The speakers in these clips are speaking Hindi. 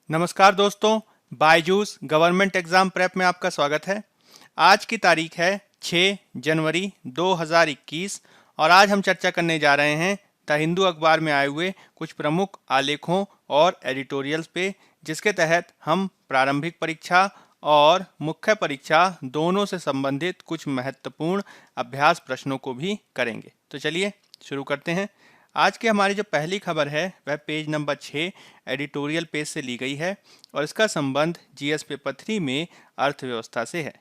नमस्कार दोस्तों, बायजूस गवर्नमेंट एग्ज़ाम प्रेप में आपका स्वागत है। आज की तारीख है 6 जनवरी 2021 और आज हम चर्चा करने जा रहे हैं द हिंदू अखबार में आए हुए कुछ प्रमुख आलेखों और एडिटोरियल्स पे, जिसके तहत हम प्रारंभिक परीक्षा और मुख्य परीक्षा दोनों से संबंधित कुछ महत्वपूर्ण अभ्यास प्रश्नों को भी करेंगे। तो चलिए शुरू करते हैं। आज की हमारी जो पहली खबर है वह पेज नंबर 6 एडिटोरियल पेज से ली गई है और इसका संबंध जीएस पेपर 3 में अर्थव्यवस्था से है।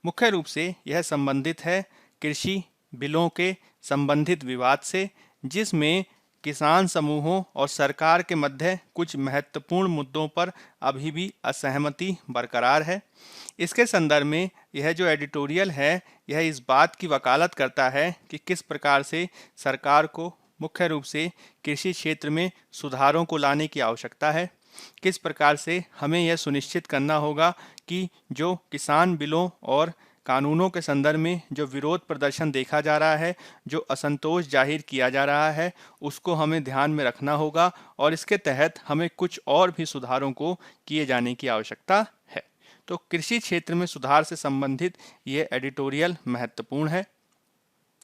मुख्य रूप से यह संबंधित है कृषि बिलों के संबंधित विवाद से, जिसमें किसान समूहों और सरकार के मध्य कुछ महत्वपूर्ण मुद्दों पर अभी भी असहमति बरकरार है। इसके संदर्भ में यह जो एडिटोरियल है यह इस बात की वकालत करता है कि किस प्रकार से सरकार को मुख्य रूप से कृषि क्षेत्र में सुधारों को लाने की आवश्यकता है। किस प्रकार से हमें यह सुनिश्चित करना होगा कि जो किसान बिलों और कानूनों के संदर्भ में जो विरोध प्रदर्शन देखा जा रहा है, जो असंतोष जाहिर किया जा रहा है, उसको हमें ध्यान में रखना होगा और इसके तहत हमें कुछ और भी सुधारों को किए जाने की आवश्यकता है। तो कृषि क्षेत्र में सुधार से संबंधित ये एडिटोरियल महत्वपूर्ण है।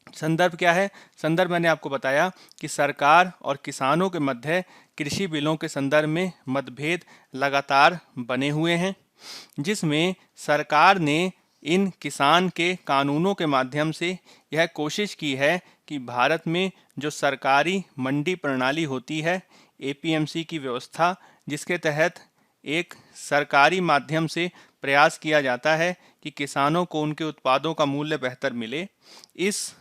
संदर्भ क्या है? संदर्भ मैंने आपको बताया कि सरकार और किसानों के मध्य कृषि बिलों के संदर्भ में मतभेद लगातार बने हुए हैं, जिसमें सरकार ने इन किसान के कानूनों के माध्यम से यह कोशिश की है कि भारत में जो सरकारी मंडी प्रणाली होती है, एपीएमसी की व्यवस्था, जिसके तहत एक सरकारी माध्यम से प्रयास किया जाता है कि किसानों को उनके उत्पादों का मूल्य बेहतर मिले, इस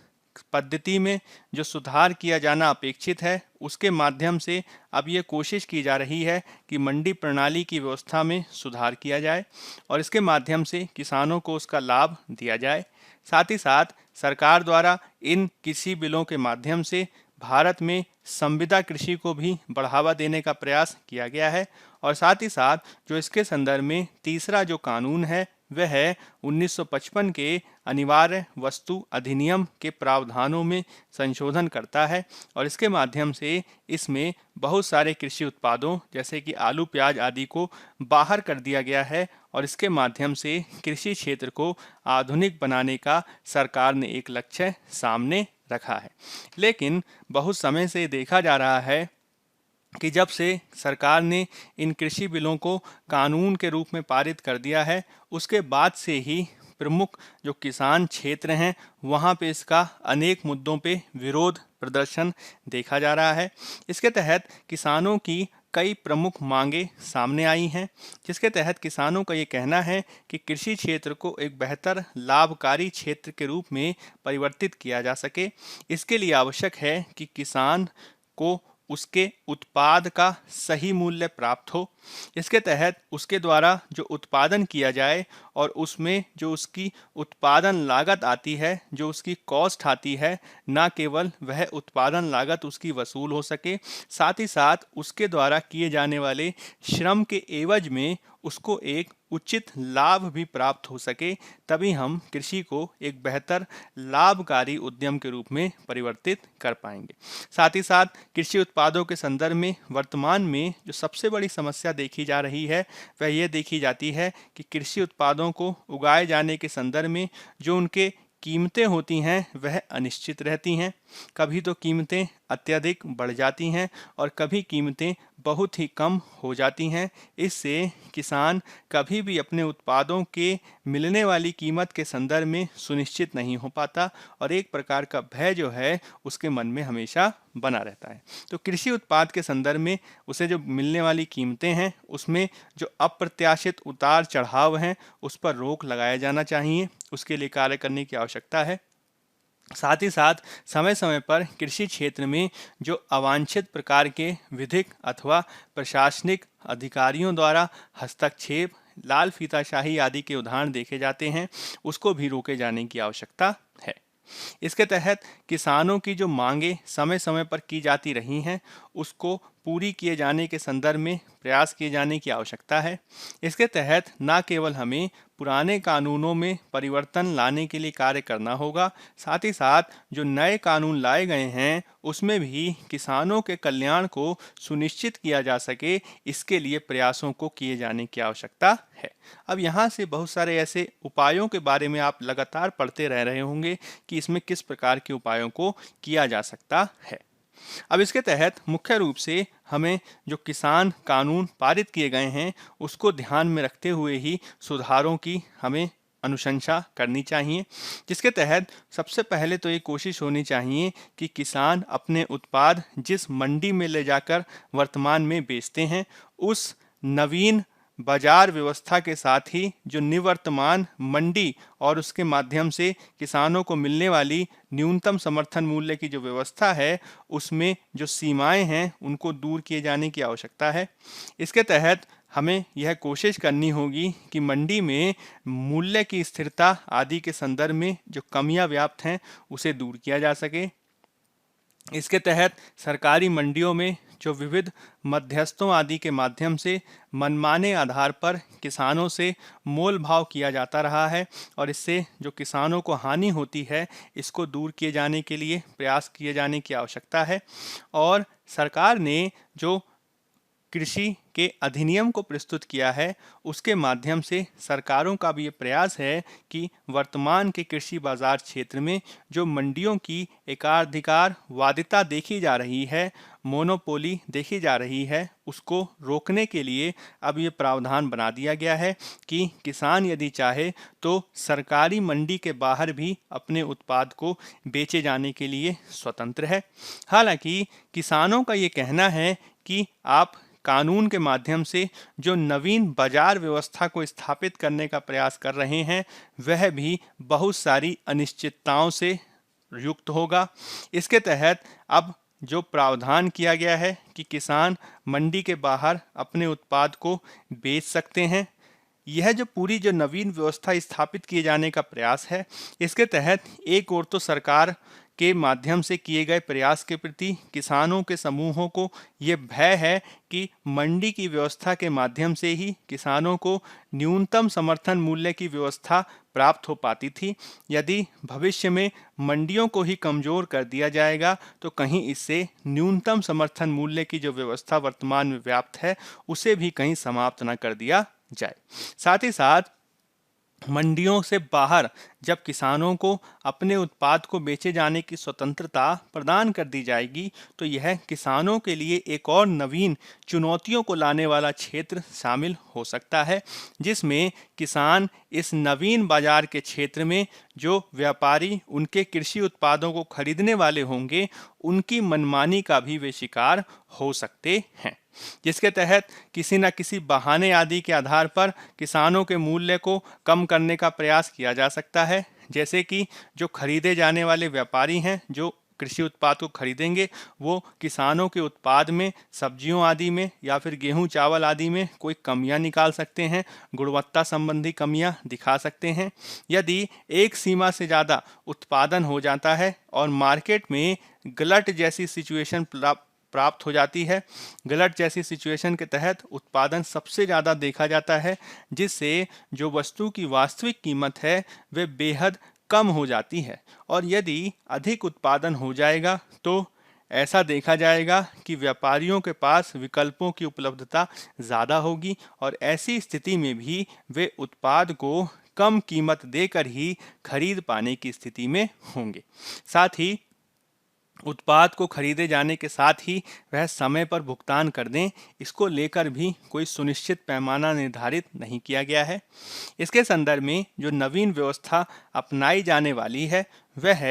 पद्धति में जो सुधार किया जाना अपेक्षित है, उसके माध्यम से अब ये कोशिश की जा रही है कि मंडी प्रणाली की व्यवस्था में सुधार किया जाए और इसके माध्यम से किसानों को उसका लाभ दिया जाए। साथ ही साथ सरकार द्वारा इन कृषि बिलों के माध्यम से भारत में संविदा कृषि को भी बढ़ावा देने का प्रयास किया गया है और साथ ही साथ जो इसके संदर्भ में तीसरा जो कानून है वह है 1955 के अनिवार्य वस्तु अधिनियम के प्रावधानों में संशोधन करता है और इसके माध्यम से इसमें बहुत सारे कृषि उत्पादों जैसे कि आलू प्याज आदि को बाहर कर दिया गया है और इसके माध्यम से कृषि क्षेत्र को आधुनिक बनाने का सरकार ने एक लक्ष्य सामने रखा है। लेकिन बहुत समय से देखा जा रहा है कि जब से सरकार ने इन कृषि बिलों को कानून के रूप में पारित कर दिया है, उसके बाद से ही प्रमुख जो किसान क्षेत्र हैं वहाँ पे इसका अनेक मुद्दों पे विरोध प्रदर्शन देखा जा रहा है। इसके तहत किसानों की कई प्रमुख मांगे सामने आई हैं, जिसके तहत किसानों का ये कहना है कि कृषि क्षेत्र को एक बेहतर लाभकारी क्षेत्र के रूप में परिवर्तित किया जा सके। इसके लिए आवश्यक है कि किसान को उसके उत्पाद का सही मूल्य प्राप्त हो। इसके तहत उसके द्वारा जो उत्पादन किया जाए और उसमें जो उसकी उत्पादन लागत आती है, जो उसकी कॉस्ट आती है, ना केवल वह उत्पादन लागत उसकी वसूल हो सके, साथ ही साथ उसके द्वारा किए जाने वाले श्रम के एवज में उसको एक उचित लाभ भी प्राप्त हो सके, तभी हम कृषि को एक बेहतर लाभकारी उद्यम के रूप में परिवर्तित कर पाएंगे। साथ ही साथ कृषि उत्पादों के संदर्भ में वर्तमान में जो सबसे बड़ी समस्या देखी जा रही है वह यह देखी जाती है कि कृषि उत्पादों को उगाए जाने के संदर्भ में जो उनके कीमतें होती हैं वह अनिश्चित रहती हैं। कभी तो कीमतें अत्यधिक बढ़ जाती हैं और कभी कीमतें बहुत ही कम हो जाती हैं। इससे किसान कभी भी अपने उत्पादों के मिलने वाली कीमत के संदर्भ में सुनिश्चित नहीं हो पाता और एक प्रकार का भय जो है उसके मन में हमेशा बना रहता है। तो कृषि उत्पाद के संदर्भ में उसे जो मिलने वाली कीमतें हैं उसमें जो अप्रत्याशित उतार चढ़ाव हैं उस पर रोक लगाया जाना चाहिए, उसके लिए कार्य करने की आवश्यकता है। साथ ही साथ समय समय पर कृषि क्षेत्र में जो अवांछित प्रकार के विधिक अथवा प्रशासनिक अधिकारियों द्वारा हस्तक्षेप, लाल फीताशाही आदि के उदाहरण देखे जाते हैं, उसको भी रोके जाने की आवश्यकता है। इसके तहत किसानों की जो मांगे समय समय पर की जाती रही हैं उसको पूरी किए जाने के संदर्भ में प्रयास किए जाने की आवश्यकता है। इसके तहत न केवल हमें पुराने कानूनों में परिवर्तन लाने के लिए कार्य करना होगा, साथ ही साथ जो नए कानून लाए गए हैं उसमें भी किसानों के कल्याण को सुनिश्चित किया जा सके, इसके लिए प्रयासों को किए जाने की आवश्यकता है। अब यहाँ से बहुत सारे ऐसे उपायों के बारे में आप लगातार पढ़ते रह रहे होंगे कि इसमें किस प्रकार के उपायों को किया जा सकता है। अब इसके तहत मुख्य रूप से हमें जो किसान कानून पारित किए गए हैं उसको ध्यान में रखते हुए ही सुधारों की हमें अनुशंसा करनी चाहिए, जिसके तहत सबसे पहले तो ये कोशिश होनी चाहिए कि किसान अपने उत्पाद जिस मंडी में ले जाकर वर्तमान में बेचते हैं उस नवीन बाजार व्यवस्था के साथ ही जो निवर्तमान मंडी और उसके माध्यम से किसानों को मिलने वाली न्यूनतम समर्थन मूल्य की जो व्यवस्था है उसमें जो सीमाएं हैं उनको दूर किए जाने की आवश्यकता है। इसके तहत हमें यह कोशिश करनी होगी कि मंडी में मूल्य की स्थिरता आदि के संदर्भ में जो कमियां व्याप्त हैं उसे दूर किया जा सके। इसके तहत सरकारी मंडियों में जो विविध मध्यस्थों आदि के माध्यम से मनमाने आधार पर किसानों से मोल भाव किया जाता रहा है और इससे जो किसानों को हानि होती है इसको दूर किए जाने के लिए प्रयास किए जाने की आवश्यकता है। और सरकार ने जो कृषि के अधिनियम को प्रस्तुत किया है उसके माध्यम से सरकारों का भी ये प्रयास है कि वर्तमान के कृषि बाजार क्षेत्र में जो मंडियों की एकाधिकार वादिता देखी जा रही है, मोनोपोली देखी जा रही है, उसको रोकने के लिए अब ये प्रावधान बना दिया गया है कि किसान यदि चाहे तो सरकारी मंडी के बाहर भी अपने उत्पाद को बेचे जाने के लिए स्वतंत्र है। हालांकि किसानों का ये कहना है कि आप कानून के माध्यम से जो नवीन बाजार व्यवस्था को स्थापित करने का प्रयास कर रहे हैं वह भी बहुत सारी अनिश्चितताओं से युक्त होगा। इसके तहत अब जो प्रावधान किया गया है कि किसान मंडी के बाहर अपने उत्पाद को बेच सकते हैं, यह जो पूरी जो नवीन व्यवस्था स्थापित किए जाने का प्रयास है, इसके तहत एक ओर तो सरकार के माध्यम से किए गए प्रयास के प्रति किसानों के समूहों को ये भय है कि मंडी की व्यवस्था के माध्यम से ही किसानों को न्यूनतम समर्थन मूल्य की व्यवस्था प्राप्त हो पाती थी। यदि भविष्य में मंडियों को ही कमजोर कर दिया जाएगा तो कहीं इससे न्यूनतम समर्थन मूल्य की जो व्यवस्था वर्तमान में व्याप्त है उसे भी कहीं समाप्त न कर दिया जाए। साथ ही साथ मंडियों से बाहर जब किसानों को अपने उत्पाद को बेचे जाने की स्वतंत्रता प्रदान कर दी जाएगी तो यह किसानों के लिए एक और नवीन चुनौतियों को लाने वाला क्षेत्र शामिल हो सकता है, जिसमें किसान इस नवीन बाजार के क्षेत्र में जो व्यापारी उनके कृषि उत्पादों को खरीदने वाले होंगे उनकी मनमानी का भी वे शिकार हो सकते हैं, जिसके तहत किसी न किसी बहाने आदि के आधार पर किसानों के मूल्य को कम करने का प्रयास किया जा सकता है। जैसे कि जो खरीदे जाने वाले व्यापारी हैं जो कृषि उत्पाद को खरीदेंगे वो किसानों के उत्पाद में, सब्जियों आदि में या फिर गेहूं चावल आदि में कोई कमियां निकाल सकते हैं, गुणवत्ता संबंधी कमियां दिखा सकते हैं। यदि एक सीमा से ज़्यादा उत्पादन हो जाता है और मार्केट में गलत जैसी सिचुएशन प्राप्त हो जाती है, गलत जैसी सिचुएशन के तहत उत्पादन सबसे ज़्यादा देखा जाता है, जिससे जो वस्तु की वास्तविक कीमत है वह बेहद कम हो जाती है। और यदि अधिक उत्पादन हो जाएगा तो ऐसा देखा जाएगा कि व्यापारियों के पास विकल्पों की उपलब्धता ज़्यादा होगी और ऐसी स्थिति में भी वे उत्पाद को कम कीमत देकर ही खरीद पाने की स्थिति में होंगे। साथ ही उत्पाद को खरीदे जाने के साथ ही वह समय पर भुगतान कर दें, इसको लेकर भी कोई सुनिश्चित पैमाना निर्धारित नहीं किया गया है। इसके संदर्भ में जो नवीन व्यवस्था अपनाई जाने वाली है वह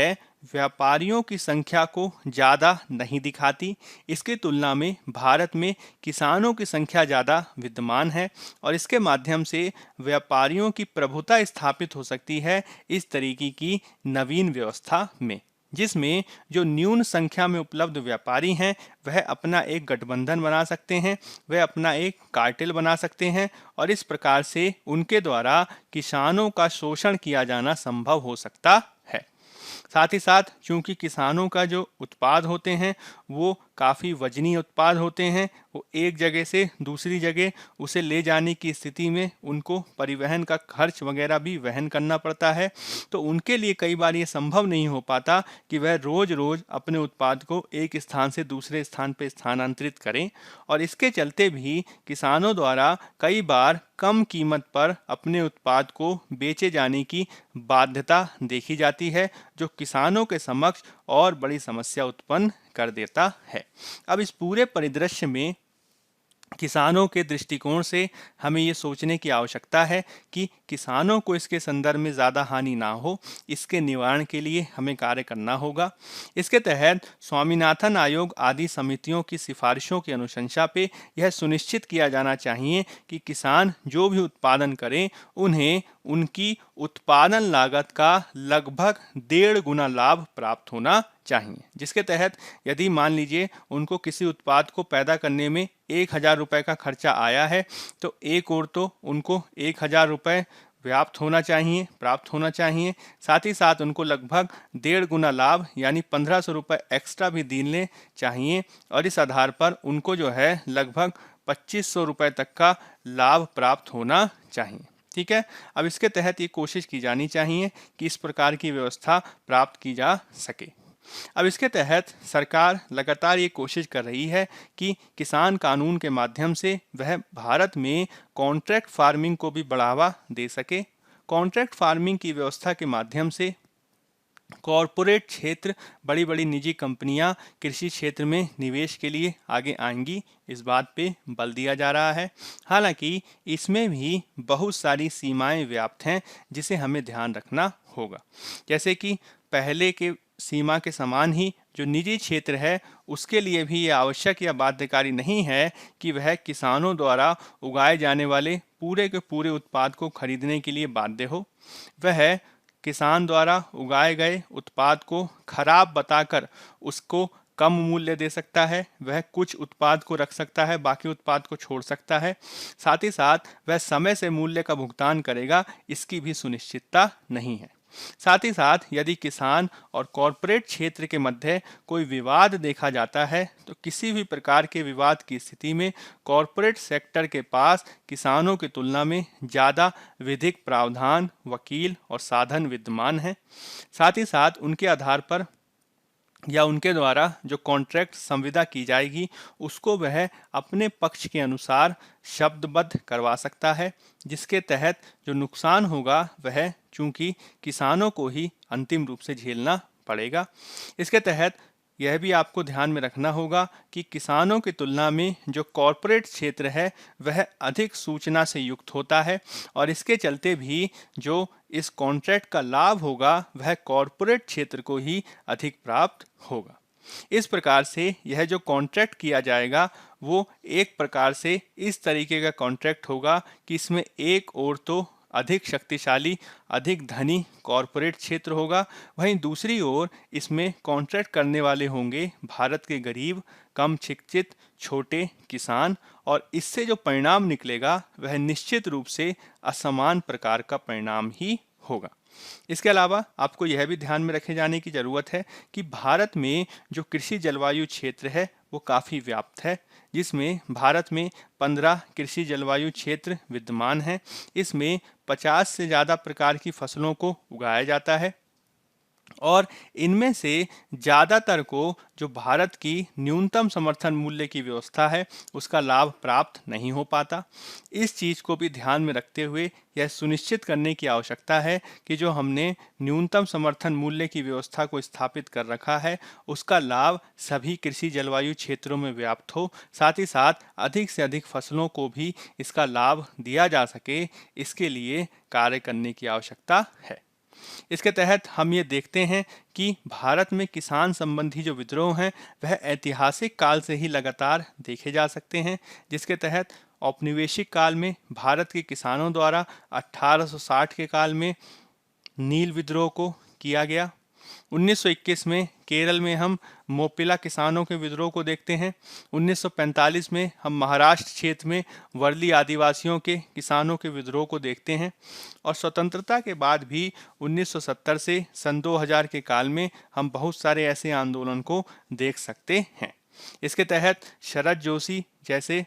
व्यापारियों की संख्या को ज़्यादा नहीं दिखाती। इसकी तुलना में भारत में किसानों की संख्या ज़्यादा विद्यमान है और इसके माध्यम से व्यापारियों की प्रभुता स्थापित हो सकती है इस तरीके की नवीन व्यवस्था में, जिसमें जो न्यून संख्या में उपलब्ध व्यापारी हैं वह अपना एक गठबंधन बना सकते हैं, वह अपना एक कार्टेल बना सकते हैं और इस प्रकार से उनके द्वारा किसानों का शोषण किया जाना संभव हो सकता है। साथ ही साथ चूंकि किसानों का जो उत्पाद होते हैं वो काफ़ी वजनी उत्पाद होते हैं, वो एक जगह से दूसरी जगह उसे ले जाने की स्थिति में उनको परिवहन का खर्च वगैरह भी वहन करना पड़ता है। तो उनके लिए कई बार ये संभव नहीं हो पाता कि वह रोज़ रोज़ अपने उत्पाद को एक स्थान से दूसरे स्थान पर स्थानांतरित करें, और इसके चलते भी किसानों द्वारा कई बार कम कीमत पर अपने उत्पाद को बेचे जाने की बाध्यता देखी जाती है, जो किसानों के समक्ष और बड़ी समस्या उत्पन्न कर देता है। अब इस पूरे परिदृश्य में किसानों के दृष्टिकोण से हमें ये सोचने की आवश्यकता है कि किसानों को इसके संदर्भ में ज़्यादा हानि ना हो, इसके निवारण के लिए हमें कार्य करना होगा। इसके तहत स्वामीनाथन आयोग आदि समितियों की सिफारिशों की अनुशंसा पे यह सुनिश्चित किया जाना चाहिए कि किसान जो भी उत्पादन करें उन्हें उनकी उत्पादन लागत का लगभग 1.5 गुना लाभ प्राप्त होना चाहिए। जिसके तहत यदि मान लीजिए उनको किसी उत्पाद को पैदा करने में 1,000 रुपये का खर्चा आया है, तो एक ओर तो उनको 1,000 रुपये प्राप्त होना चाहिए, साथ ही साथ उनको लगभग 1.5 गुना लाभ यानी 1,500 रुपये एक्स्ट्रा भी देने चाहिए, और इस आधार पर उनको जो है लगभग 2,500 रुपये तक का लाभ प्राप्त होना चाहिए। ठीक है, अब इसके तहत ये कोशिश की जानी चाहिए कि इस प्रकार की व्यवस्था प्राप्त की जा सके। अब इसके तहत सरकार लगातार ये कोशिश कर रही है कि किसान कानून के माध्यम से वह भारत में कॉन्ट्रैक्ट फार्मिंग को भी बढ़ावा दे सके। कॉन्ट्रैक्ट फार्मिंग की व्यवस्था के माध्यम से कॉरपोरेट क्षेत्र, बड़ी बड़ी निजी कंपनियां कृषि क्षेत्र में निवेश के लिए आगे आएंगी, इस बात पे बल दिया जा रहा है। हालांकि इसमें भी बहुत सारी सीमाएं व्याप्त हैं जिसे हमें ध्यान रखना होगा। जैसे कि पहले के सीमा के समान ही जो निजी क्षेत्र है उसके लिए भी ये आवश्यक या बाध्यकारी नहीं है कि वह किसानों द्वारा उगाए जाने वाले पूरे के पूरे उत्पाद को खरीदने के लिए बाध्य हो। वह किसान द्वारा उगाए गए उत्पाद को खराब बताकर उसको कम मूल्य दे सकता है, वह कुछ उत्पाद को रख सकता है, बाकी उत्पाद को छोड़ सकता है। साथ ही साथ वह समय से मूल्य का भुगतान करेगा, इसकी भी सुनिश्चितता नहीं है। साथ ही साथ यदि किसान और कॉरपोरेट क्षेत्र के मध्य कोई विवाद देखा जाता है तो किसी भी प्रकार के विवाद की स्थिति में कॉरपोरेट सेक्टर के पास किसानों की तुलना में ज़्यादा विधिक प्रावधान, वकील और साधन विद्यमान हैं। साथ ही साथ उनके आधार पर या उनके द्वारा जो कॉन्ट्रैक्ट संविदा की जाएगी उसको वह अपने पक्ष के अनुसार शब्दबद्ध करवा सकता है, जिसके तहत जो नुकसान होगा वह चूंकि किसानों को ही अंतिम रूप से झेलना पड़ेगा। इसके तहत यह भी आपको ध्यान में रखना होगा कि किसानों की तुलना में जो कॉरपोरेट क्षेत्र है वह अधिक सूचना से युक्त होता है, और इसके चलते भी जो इस कॉन्ट्रैक्ट का लाभ होगा वह कॉरपोरेट क्षेत्र को ही अधिक प्राप्त होगा। इस प्रकार से यह जो कॉन्ट्रैक्ट किया जाएगा वो एक प्रकार से इस तरीके का कॉन्ट्रैक्ट होगा कि इसमें एक ओर तो अधिक शक्तिशाली, अधिक धनी कॉरपोरेट क्षेत्र होगा, वहीं दूसरी ओर इसमें कॉन्ट्रैक्ट करने वाले होंगे भारत के गरीब, कम शिक्षित छोटे किसान, और इससे जो परिणाम निकलेगा वह निश्चित रूप से असमान प्रकार का परिणाम ही होगा। इसके अलावा आपको यह भी ध्यान में रखे जाने की ज़रूरत है कि भारत में जो कृषि जलवायु क्षेत्र है वो काफ़ी व्याप्त है, जिसमें भारत में 15 कृषि जलवायु क्षेत्र विद्यमान हैं। इसमें 50 से ज़्यादा प्रकार की फसलों को उगाया जाता है, और इनमें से ज़्यादातर को जो भारत की न्यूनतम समर्थन मूल्य की व्यवस्था है उसका लाभ प्राप्त नहीं हो पाता। इस चीज़ को भी ध्यान में रखते हुए यह सुनिश्चित करने की आवश्यकता है कि जो हमने न्यूनतम समर्थन मूल्य की व्यवस्था को स्थापित कर रखा है उसका लाभ सभी कृषि जलवायु क्षेत्रों में व्याप्त हो, साथ ही साथ अधिक से अधिक फसलों को भी इसका लाभ दिया जा सके, इसके लिए कार्य करने की आवश्यकता है। इसके तहत हम ये देखते हैं कि भारत में किसान संबंधी जो विद्रोह हैं वह ऐतिहासिक काल से ही लगातार देखे जा सकते हैं, जिसके तहत औपनिवेशिक काल में भारत के किसानों द्वारा 1860 के काल में नील विद्रोह को किया गया। 1921 में केरल में हम मोपिला किसानों के विद्रोह को देखते हैं। 1945 में हम महाराष्ट्र क्षेत्र में वर्ली आदिवासियों के किसानों के विद्रोह को देखते हैं। और स्वतंत्रता के बाद भी 1970 से सन 2000 के काल में हम बहुत सारे ऐसे आंदोलन को देख सकते हैं। इसके तहत शरद जोशी जैसे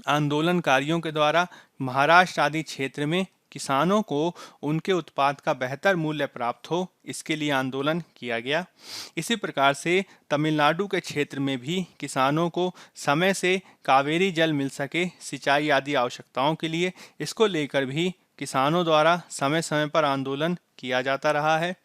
आंदोलनकारियों के द्वारा महाराष्ट्र आदि क्षेत्र में किसानों को उनके उत्पाद का बेहतर मूल्य प्राप्त हो, इसके लिए आंदोलन किया गया। इसी प्रकार से तमिलनाडु के क्षेत्र में भी किसानों को समय से कावेरी जल मिल सके सिंचाई आदि आवश्यकताओं के लिए, इसको लेकर भी किसानों द्वारा समय समय पर आंदोलन किया जाता रहा है।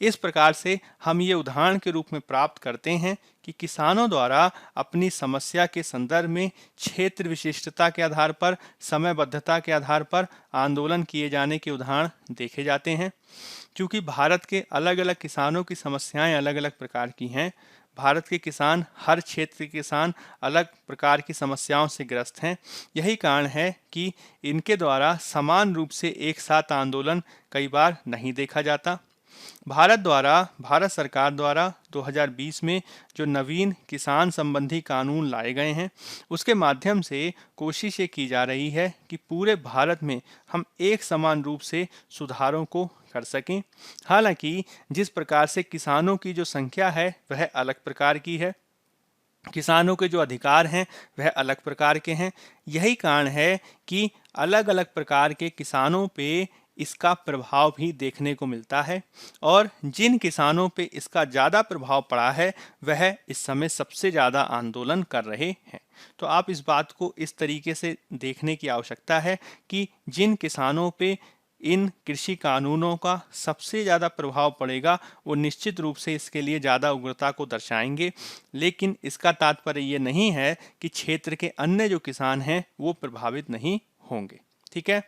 इस प्रकार से हम ये उदाहरण के रूप में प्राप्त करते हैं कि किसानों द्वारा अपनी समस्या के संदर्भ में क्षेत्र विशिष्टता के आधार पर, समयबद्धता के आधार पर आंदोलन किए जाने के उदाहरण देखे जाते हैं। क्योंकि भारत के अलग अलग किसानों की समस्याएं अलग अलग प्रकार की हैं, भारत के किसान, हर क्षेत्र के किसान अलग प्रकार की समस्याओं से ग्रस्त हैं। यही कारण है कि इनके द्वारा समान रूप से एक साथ आंदोलन कई बार नहीं देखा जाता। भारत सरकार द्वारा 2020 में जो नवीन किसान संबंधी कानून लाए गए हैं, उसके माध्यम से कोशिश ये की जा रही है कि पूरे भारत में हम एक समान रूप से सुधारों को कर सकें। हालांकि जिस प्रकार से किसानों की जो संख्या है वह अलग प्रकार की है, किसानों के जो अधिकार हैं वह अलग प्रकार के हैं। यही कारण है कि अलग अलग प्रकार के किसानों पे इसका प्रभाव भी देखने को मिलता है, और जिन किसानों पे इसका ज़्यादा प्रभाव पड़ा है वह इस समय सबसे ज़्यादा आंदोलन कर रहे हैं। तो आप इस बात को इस तरीके से देखने की आवश्यकता है कि जिन किसानों पे इन कृषि कानूनों का सबसे ज़्यादा प्रभाव पड़ेगा वो निश्चित रूप से इसके लिए ज़्यादा उग्रता को दर्शाएंगे। लेकिन इसका तात्पर्य ये नहीं है कि क्षेत्र के अन्य जो किसान हैं वो प्रभावित नहीं होंगे। ठीक है।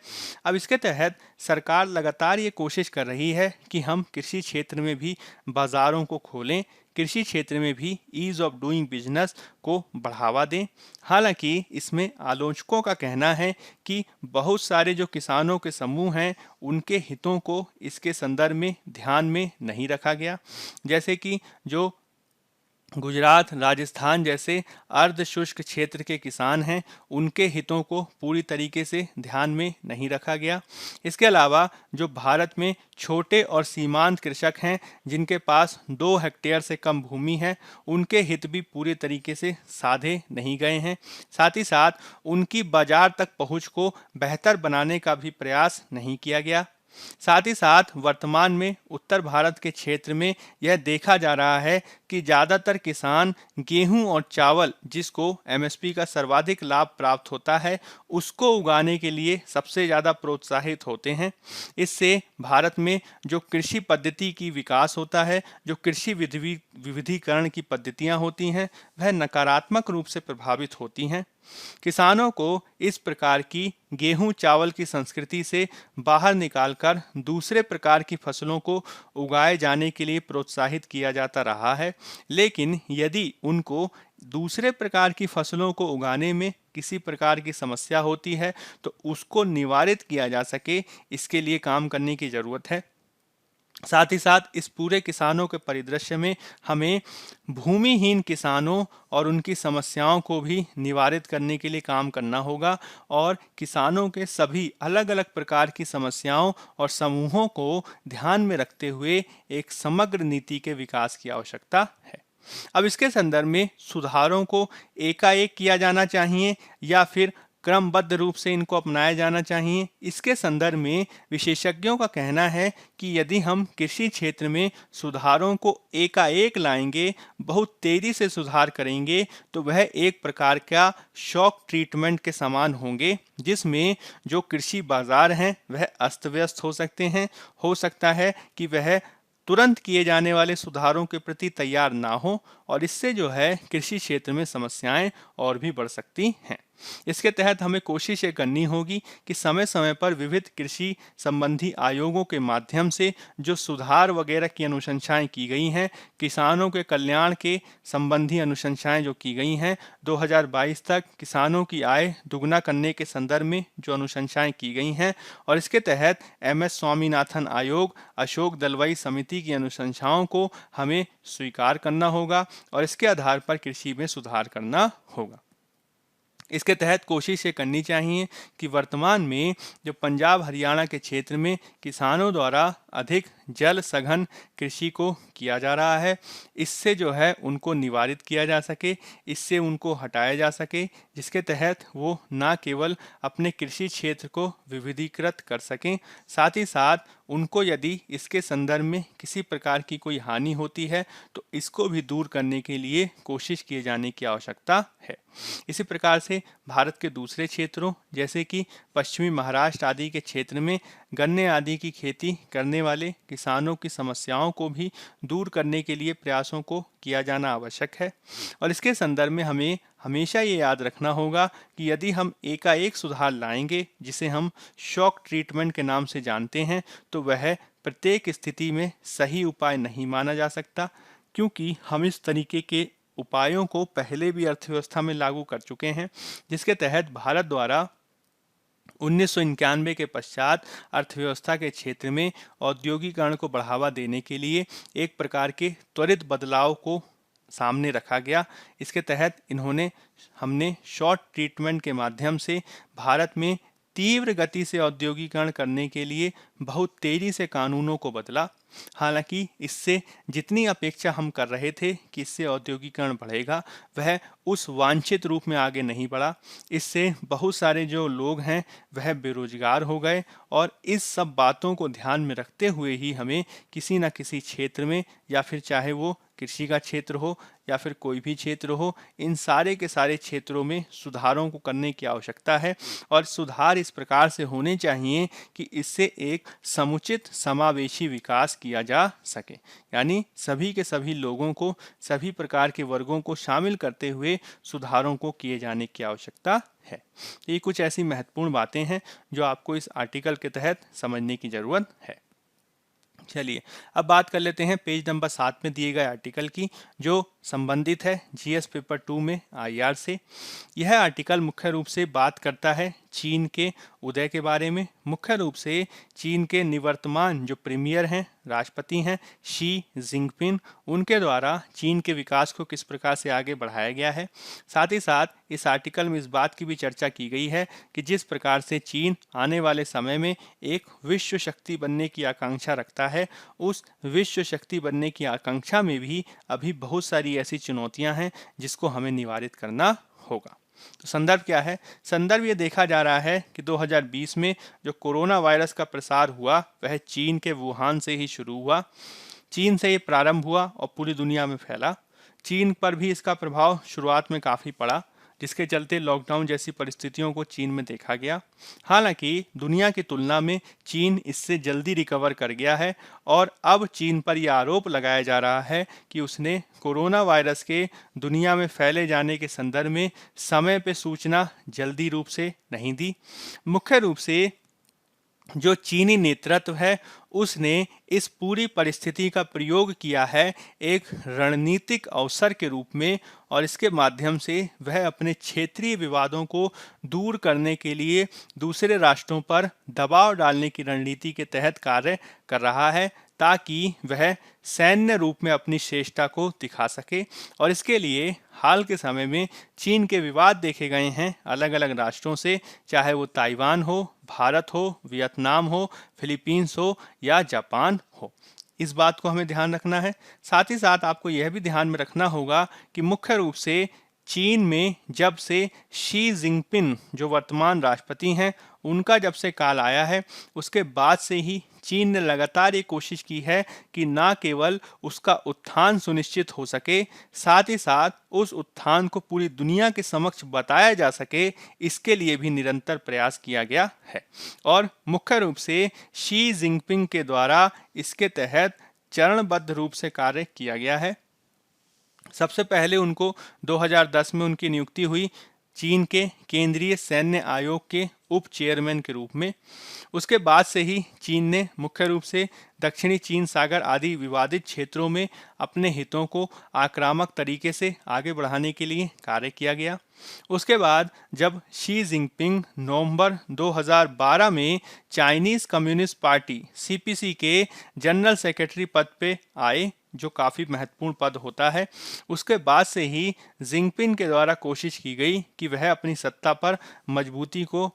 अब इसके तहत सरकार लगातार ये कोशिश कर रही है कि हम कृषि क्षेत्र में भी बाज़ारों को खोलें, कृषि क्षेत्र में भी ईज़ ऑफ डूइंग बिजनेस को बढ़ावा दें। हालांकि इसमें आलोचकों का कहना है कि बहुत सारे जो किसानों के समूह हैं उनके हितों को इसके संदर्भ में ध्यान में नहीं रखा गया। जैसे कि जो गुजरात, राजस्थान जैसे अर्ध शुष्क क्षेत्र के किसान हैं, उनके हितों को पूरी तरीके से ध्यान में नहीं रखा गया। इसके अलावा जो भारत में छोटे और सीमांत कृषक हैं, जिनके पास 2 हेक्टेयर से कम भूमि है, उनके हित भी पूरे तरीके से साधे नहीं गए हैं। साथ ही साथ उनकी बाजार तक पहुंच को बेहतर बनाने का भी प्रयास नहीं किया गया। साथ ही साथ वर्तमान में उत्तर भारत के क्षेत्र में यह देखा जा रहा है कि ज़्यादातर किसान गेहूं और चावल, जिसको एमएसपी का सर्वाधिक लाभ प्राप्त होता है, उसको उगाने के लिए सबसे ज़्यादा प्रोत्साहित होते हैं। इससे भारत में जो कृषि पद्धति की विकास होता है, जो कृषि विविधीकरण की पद्धतियां होती हैं, वह नकारात्मक रूप से प्रभावित होती हैं। किसानों को इस प्रकार की गेहूं चावल की संस्कृति से बाहर निकालकर दूसरे प्रकार की फसलों को उगाए जाने के लिए प्रोत्साहित किया जाता रहा है। लेकिन यदि उनको दूसरे प्रकार की फसलों को उगाने में किसी प्रकार की समस्या होती है तो उसको निवारित किया जा सके, इसके लिए काम करने की ज़रूरत है। साथ ही साथ इस पूरे किसानों के परिदृश्य में हमें भूमिहीन किसानों और उनकी समस्याओं को भी निवारित करने के लिए काम करना होगा, और किसानों के सभी अलग अलग प्रकार की समस्याओं और समूहों को ध्यान में रखते हुए एक समग्र नीति के विकास की आवश्यकता है। अब इसके संदर्भ में सुधारों को एकाएक किया जाना चाहिए या फिर क्रमबद्ध रूप से इनको अपनाया जाना चाहिए, इसके संदर्भ में विशेषज्ञों का कहना है कि यदि हम कृषि क्षेत्र में सुधारों को एकाएक लाएंगे, बहुत तेजी से सुधार करेंगे, तो वह एक प्रकार का शॉक ट्रीटमेंट के समान होंगे, जिसमें जो कृषि बाजार हैं वह अस्त व्यस्त हो सकते हैं। हो सकता है कि वह तुरंत किए जाने वाले सुधारों के प्रति तैयार ना हो, और इससे जो है कृषि क्षेत्र में समस्याएं और भी बढ़ सकती हैं। इसके तहत हमें कोशिश ये करनी होगी कि समय समय पर विविध कृषि संबंधी आयोगों के माध्यम से जो सुधार वगैरह की अनुशंसाएं की गई हैं, किसानों के कल्याण के संबंधी अनुशंसाएं जो की गई हैं, 2022 तक किसानों की आय दुगना करने के संदर्भ में जो अनुशंसाएं की गई हैं, और इसके तहत MS स्वामीनाथन आयोग, अशोक दलवाई समिति की अनुशंसाओं को हमें स्वीकार करना होगा और इसके आधार पर कृषि में सुधार करना होगा। इसके तहत कोशिश ये करनी चाहिए कि वर्तमान में जो पंजाब हरियाणा के क्षेत्र में किसानों द्वारा अधिक जल सघन कृषि को किया जा रहा है, इससे जो है उनको निवारित किया जा सके, इससे उनको हटाया जा सके, जिसके तहत वो ना केवल अपने कृषि क्षेत्र को विविधीकृत कर सकें, साथ ही साथ उनको यदि इसके संदर्भ में किसी प्रकार की कोई हानि होती है तो इसको भी दूर करने के लिए कोशिश किए जाने की आवश्यकता है। इसी प्रकार से भारत के दूसरे क्षेत्रों जैसे कि पश्चिमी महाराष्ट्र आदि के क्षेत्र में गन्ने आदि की खेती करने वाले किसानों की समस्याओं को भी दूर करने के लिए प्रयासों को किया जाना आवश्यक है। और इसके संदर्भ में हमें हमेशा ये याद रखना होगा कि यदि हम एकाएक सुधार लाएंगे, जिसे हम शॉक ट्रीटमेंट के नाम से जानते हैं, तो वह प्रत्येक स्थिति में सही उपाय नहीं माना जा सकता, क्योंकि हम इस तरीके के उपायों को पहले भी अर्थव्यवस्था में लागू कर चुके हैं, जिसके तहत भारत द्वारा 1991 के पश्चात अर्थव्यवस्था के क्षेत्र में औद्योगिकरण को बढ़ावा देने के लिए एक प्रकार के त्वरित बदलाव को सामने रखा गया। इसके तहत हमने शॉर्ट ट्रीटमेंट के माध्यम से भारत में तीव्र गति से औद्योगिकरण करने के लिए बहुत तेजी से कानूनों को बदला। हालांकि इससे जितनी अपेक्षा हम कर रहे थे कि इससे औद्योगिकरण बढ़ेगा, वह उस वांछित रूप में आगे नहीं बढ़ा। इससे बहुत सारे जो लोग हैं वह बेरोजगार हो गए, और इस सब बातों को ध्यान में रखते हुए ही हमें किसी न किसी क्षेत्र में, या फिर चाहे वो कृषि का क्षेत्र हो या फिर कोई भी क्षेत्र हो, इन सारे के सारे क्षेत्रों में सुधारों को करने की आवश्यकता है। और सुधार इस प्रकार से होने चाहिए कि इससे एक समुचित समावेशी विकास किया जा सके, यानी सभी के सभी लोगों को, सभी प्रकार के वर्गों को शामिल करते हुए सुधारों को किए जाने की आवश्यकता है। ये कुछ ऐसी महत्वपूर्ण बातें हैं जो आपको इस आर्टिकल के तहत समझने की जरूरत है। चलिए अब बात कर लेते हैं पेज नंबर 7 में दिए गए आर्टिकल की, जो संबंधित है GS पेपर 2 में IR से। यह आर्टिकल मुख्य रूप से बात करता है चीन के उदय के बारे में। मुख्य रूप से चीन के निवर्तमान जो प्रीमियर हैं, राष्ट्रपति हैं, शी जिनपिंग, उनके द्वारा चीन के विकास को किस प्रकार से आगे बढ़ाया गया है। साथ ही साथ इस आर्टिकल में इस बात की भी चर्चा की गई है कि जिस प्रकार से चीन आने वाले समय में एक विश्व शक्ति बनने की आकांक्षा रखता है, उस विश्व शक्ति बनने की आकांक्षा में भी अभी बहुत सारी ऐसी चुनौतियां हैं जिसको हमें निवारित करना होगा। तो संदर्भ क्या है? संदर्भ ये देखा जा रहा है कि 2020 में जो कोरोना वायरस का प्रसार हुआ वह चीन के वुहान से ही शुरू हुआ। चीन से ये प्रारंभ हुआ और पूरी दुनिया में फैला। चीन पर भी इसका प्रभाव शुरुआत में काफ़ी पड़ा, जिसके चलते लॉकडाउन जैसी परिस्थितियों को चीन में देखा गया। हालांकि दुनिया की तुलना में चीन इससे जल्दी रिकवर कर गया है, और अब चीन पर यह आरोप लगाया जा रहा है कि उसने कोरोना वायरस के दुनिया में फैले जाने के संदर्भ में समय पे सूचना जल्दी रूप से नहीं दी। मुख्य रूप से जो चीनी नेतृत्व है उसने इस पूरी परिस्थिति का प्रयोग किया है एक रणनीतिक अवसर के रूप में, और इसके माध्यम से वह अपने क्षेत्रीय विवादों को दूर करने के लिए दूसरे राष्ट्रों पर दबाव डालने की रणनीति के तहत कार्य कर रहा है, ताकि वह सैन्य रूप में अपनी श्रेष्ठता को दिखा सके। और इसके लिए हाल के समय में चीन के विवाद देखे गए हैं अलग अलग राष्ट्रों से, चाहे वो ताइवान हो, भारत हो, वियतनाम हो, फिलीपींस हो या जापान हो। इस बात को हमें ध्यान रखना है। साथ ही साथ आपको यह भी ध्यान में रखना होगा कि मुख्य रूप से चीन में जब से शी जिनपिंग जो वर्तमान राष्ट्रपति हैं, उनका जब से काल आया है, उसके बाद से ही चीन ने लगातार ये कोशिश की है कि ना केवल उसका उत्थान सुनिश्चित हो सके, साथ ही साथ उस उत्थान को पूरी दुनिया के समक्ष बताया जा सके, इसके लिए भी निरंतर प्रयास किया गया है। और मुख्य रूप से शी जिनपिंग के द्वारा इसके तहत चरणबद्ध रूप से कार्य किया गया है। सबसे पहले उनको 2010 में उनकी नियुक्ति हुई चीन के केंद्रीय सैन्य आयोग के उप चेयरमैन के रूप में। उसके बाद से ही चीन ने मुख्य रूप से दक्षिणी चीन सागर आदि विवादित क्षेत्रों में अपने हितों को आक्रामक तरीके से आगे बढ़ाने के लिए कार्य किया गया। उसके बाद जब शी जिनपिंग नवंबर 2012 में चाइनीज कम्युनिस्ट पार्टी सीपीसी के जनरल सेक्रेटरी पद पे आए, जो काफ़ी महत्वपूर्ण पद होता है, उसके बाद से ही जिनपिंग के द्वारा कोशिश की गई कि वह अपनी सत्ता पर मजबूती को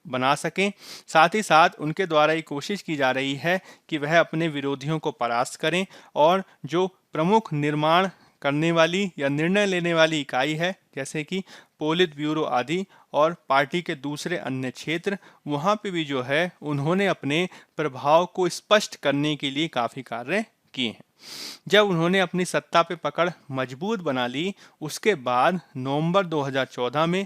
बना सकें। साथ ही साथ उनके द्वारा ये कोशिश की जा रही है कि वह अपने विरोधियों को परास्त करें और जो प्रमुख निर्माण करने वाली या निर्णय लेने वाली इकाई है, जैसे कि पोलित ब्यूरो आदि और पार्टी के दूसरे अन्य क्षेत्र, वहाँ पे भी जो है उन्होंने अपने प्रभाव को स्पष्ट करने के लिए काफ़ी कार्य किए हैं। जब उन्होंने अपनी सत्ता पे पकड़ मजबूत बना ली, उसके बाद नवंबर 2014 में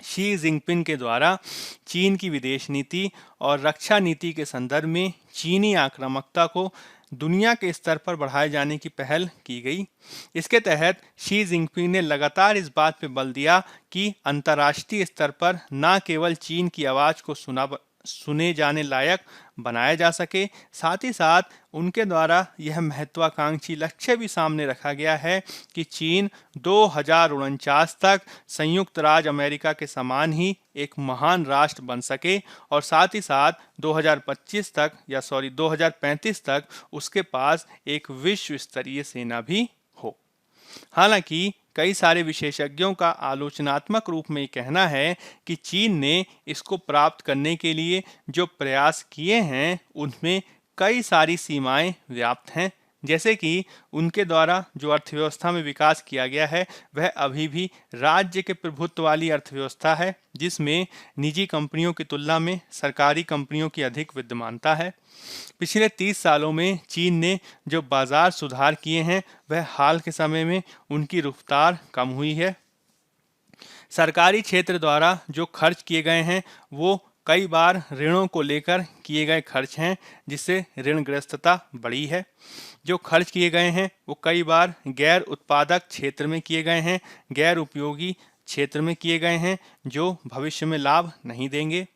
शी जिनपिंग के द्वारा चीन की विदेश नीति और रक्षा नीति के संदर्भ में चीनी आक्रामकता को दुनिया के स्तर पर बढ़ाए जाने की पहल की गई। इसके तहत शी जिनपिंग ने लगातार इस बात पर बल दिया कि अंतर्राष्ट्रीय स्तर पर न केवल चीन की आवाज़ को सुने जाने लायक बनाया जा सके, साथ ही साथ उनके द्वारा यह महत्वाकांक्षी लक्ष्य भी सामने रखा गया है कि चीन 2049 तक संयुक्त राज्य अमेरिका के समान ही एक महान राष्ट्र बन सके और साथ ही साथ 2035 तक उसके पास एक विश्व स्तरीय सेना भी हो। हालांकि कई सारे विशेषज्ञों का आलोचनात्मक रूप में कहना है कि चीन ने इसको प्राप्त करने के लिए जो प्रयास किए हैं उनमें कई सारी सीमाएं व्याप्त हैं, जैसे कि उनके द्वारा जो अर्थव्यवस्था में विकास किया गया है वह अभी भी राज्य के प्रभुत्व वाली अर्थव्यवस्था है, जिसमें निजी कंपनियों की तुलना में सरकारी कंपनियों की अधिक विद्यमानता है। पिछले 30 सालों में चीन ने जो बाजार सुधार किए हैं वह हाल के समय में उनकी रफ्तार कम हुई है। सरकारी क्षेत्र द्वारा जो खर्च किए गए हैं वो कई बार ऋणों को लेकर किए गए खर्च हैं, जिससे ऋणग्रस्तता बढ़ी है। जो खर्च किए गए हैं वो कई बार गैर उत्पादक क्षेत्र में किए गए हैं, गैर उपयोगी क्षेत्र में किए गए हैं, जो भविष्य में लाभ नहीं देंगे।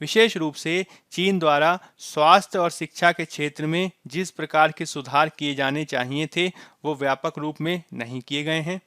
विशेष रूप से चीन द्वारा स्वास्थ्य और शिक्षा के क्षेत्र में जिस प्रकार के सुधार किए जाने चाहिए थे वो व्यापक रूप में नहीं किए गए हैं।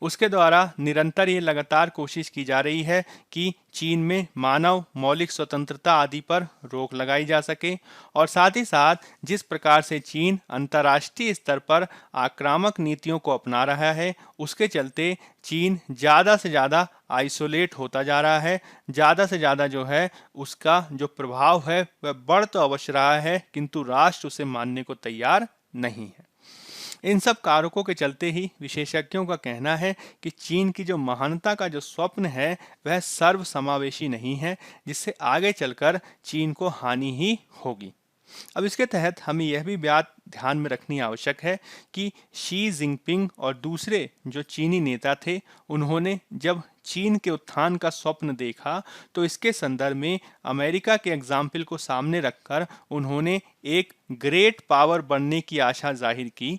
उसके द्वारा निरंतर ये लगातार कोशिश की जा रही है कि चीन में मानव मौलिक स्वतंत्रता आदि पर रोक लगाई जा सके और साथ ही साथ जिस प्रकार से चीन अंतर्राष्ट्रीय स्तर पर आक्रामक नीतियों को अपना रहा है, उसके चलते चीन ज़्यादा से ज़्यादा आइसोलेट होता जा रहा है। ज़्यादा से ज़्यादा जो है उसका जो प्रभाव है वह बढ़ तो अवश्य रहा है, किंतु राष्ट्र उसे मानने को तैयार नहीं है। इन सब कारकों के चलते ही विशेषज्ञों का कहना है कि चीन की जो महानता का जो स्वप्न है वह सर्वसमावेशी नहीं है, जिससे आगे चलकर चीन को हानि ही होगी। अब इसके तहत हमें यह भी बात ध्यान में रखनी आवश्यक है कि शी जिनपिंग और दूसरे जो चीनी नेता थे, उन्होंने जब चीन के उत्थान का स्वप्न देखा तो इसके संदर्भ में अमेरिका के एग्जाम्पल को सामने रखकर उन्होंने एक ग्रेट पावर बनने की आशा जाहिर की।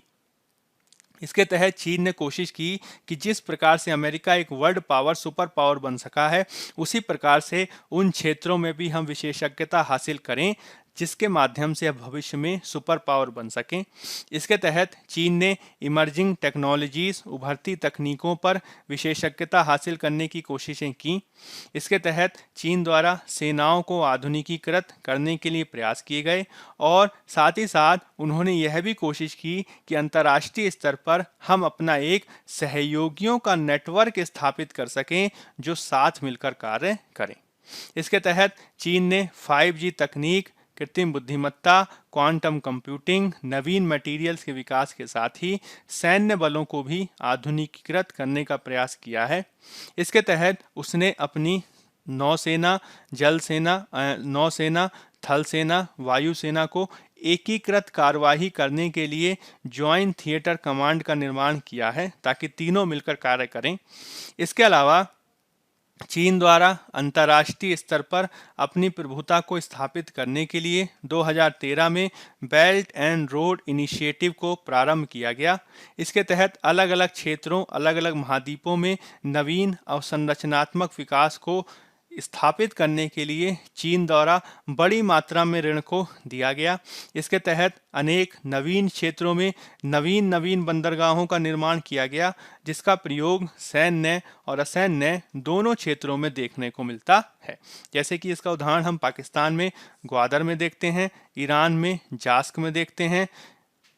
इसके तहत चीन ने कोशिश की कि जिस प्रकार से अमेरिका एक वर्ल्ड पावर सुपर पावर बन सका है, उसी प्रकार से उन क्षेत्रों में भी हम विशेषज्ञता हासिल करें जिसके माध्यम से अब भविष्य में सुपर पावर बन सकें। इसके तहत चीन ने इमर्जिंग टेक्नोलॉजीज, उभरती तकनीकों पर विशेषज्ञता हासिल करने की कोशिशें की। इसके तहत चीन द्वारा सेनाओं को आधुनिकीकृत करने के लिए प्रयास किए गए और साथ ही साथ उन्होंने यह भी कोशिश की कि अंतर्राष्ट्रीय स्तर पर हम अपना एक सहयोगियों का नेटवर्क स्थापित कर सकें जो साथ मिलकर कार्य करें। इसके तहत चीन ने 5G तकनीक, कृत्रिम बुद्धिमत्ता, क्वांटम कंप्यूटिंग, नवीन मटेरियल्स के विकास के साथ ही सैन्य बलों को भी आधुनिकीकृत करने का प्रयास किया है। इसके तहत उसने अपनी नौसेना, जल सेना, नौसेना, थल सेना, वायुसेना को एकीकृत कार्यवाही करने के लिए जॉइंट थिएटर कमांड का निर्माण किया है ताकि तीनों मिलकर कार्य करें। इसके अलावा चीन द्वारा अंतर्राष्ट्रीय स्तर पर अपनी प्रभुता को स्थापित करने के लिए 2013 में बेल्ट एंड रोड इनिशिएटिव को प्रारंभ किया गया। इसके तहत अलग अलग क्षेत्रों, अलग अलग महाद्वीपों में नवीन अवसंरचनात्मक विकास को स्थापित करने के लिए चीन द्वारा बड़ी मात्रा में ऋण को दिया गया। इसके तहत अनेक नवीन क्षेत्रों में नवीन नवीन बंदरगाहों का निर्माण किया गया, जिसका प्रयोग सैन्य और असैन्य दोनों क्षेत्रों में देखने को मिलता है। जैसे कि इसका उदाहरण हम पाकिस्तान में ग्वादर में देखते हैं, ईरान में जास्क में देखते हैं,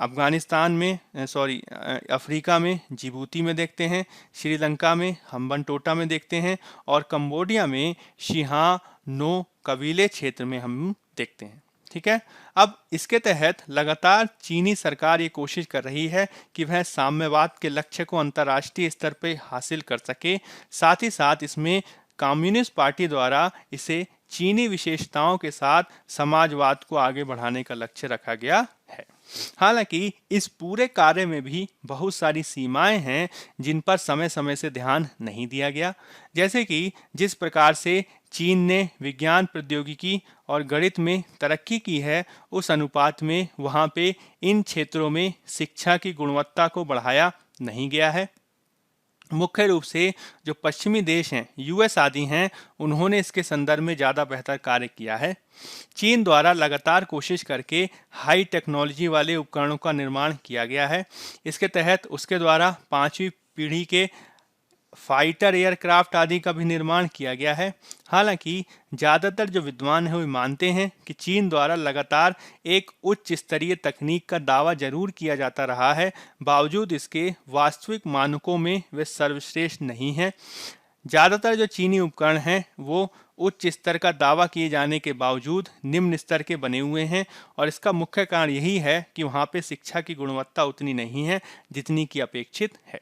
अफगानिस्तान में अफ्रीका में जिबूती में देखते हैं, श्रीलंका में हम्बनटोटा में देखते हैं और कंबोडिया में शिहानो कबीले क्षेत्र में हम देखते हैं। ठीक है। अब इसके तहत लगातार चीनी सरकार ये कोशिश कर रही है कि वह साम्यवाद के लक्ष्य को अंतर्राष्ट्रीय स्तर पर हासिल कर सके। साथ ही साथ इसमें कम्युनिस्ट पार्टी द्वारा इसे चीनी विशेषताओं के साथ समाजवाद को आगे बढ़ाने का लक्ष्य रखा गया है। हालांकि इस पूरे कार्य में भी बहुत सारी सीमाएं हैं जिन पर समय समय से ध्यान नहीं दिया गया। जैसे कि जिस प्रकार से चीन ने विज्ञान, प्रौद्योगिकी और गणित में तरक्की की है, उस अनुपात में वहां पे इन क्षेत्रों में शिक्षा की गुणवत्ता को बढ़ाया नहीं गया है। मुख्य रूप से जो पश्चिमी देश हैं, यूएस आदि हैं, उन्होंने इसके संदर्भ में ज़्यादा बेहतर कार्य किया है। चीन द्वारा लगातार कोशिश करके हाई टेक्नोलॉजी वाले उपकरणों का निर्माण किया गया है। इसके तहत उसके द्वारा 5वीं पीढ़ी के फाइटर एयरक्राफ्ट आदि का भी निर्माण किया गया है। हालांकि ज़्यादातर जो विद्वान हैं वो मानते हैं कि चीन द्वारा लगातार एक उच्च स्तरीय तकनीक का दावा जरूर किया जाता रहा है, बावजूद इसके वास्तविक मानकों में वे सर्वश्रेष्ठ नहीं हैं। ज़्यादातर जो चीनी उपकरण हैं वो उच्च स्तर का दावा किए जाने के बावजूद निम्न स्तर के बने हुए हैं और इसका मुख्य कारण यही है कि वहाँ पे शिक्षा की गुणवत्ता उतनी नहीं है जितनी की अपेक्षित है।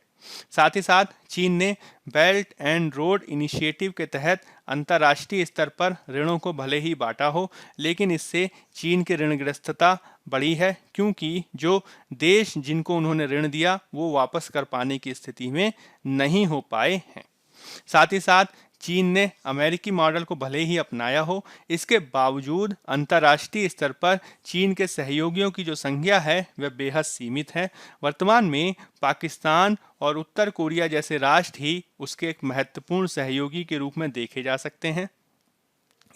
साथ ही साथ चीन ने बेल्ट एंड रोड इनिशिएटिव के तहत अंतर्राष्ट्रीय स्तर पर ऋणों को भले ही बांटा हो, लेकिन इससे चीन की ऋणग्रस्तता बढ़ी है, क्योंकि जो देश जिनको उन्होंने ऋण दिया वो वापस कर पाने की स्थिति में नहीं हो पाए हैं। साथ ही साथ चीन ने अमेरिकी मॉडल को भले ही अपनाया हो, इसके बावजूद अंतर्राष्ट्रीय स्तर पर चीन के सहयोगियों की जो संख्या है वह बेहद सीमित है। वर्तमान में पाकिस्तान और उत्तर कोरिया जैसे राष्ट्र ही उसके एक महत्वपूर्ण सहयोगी के रूप में देखे जा सकते हैं।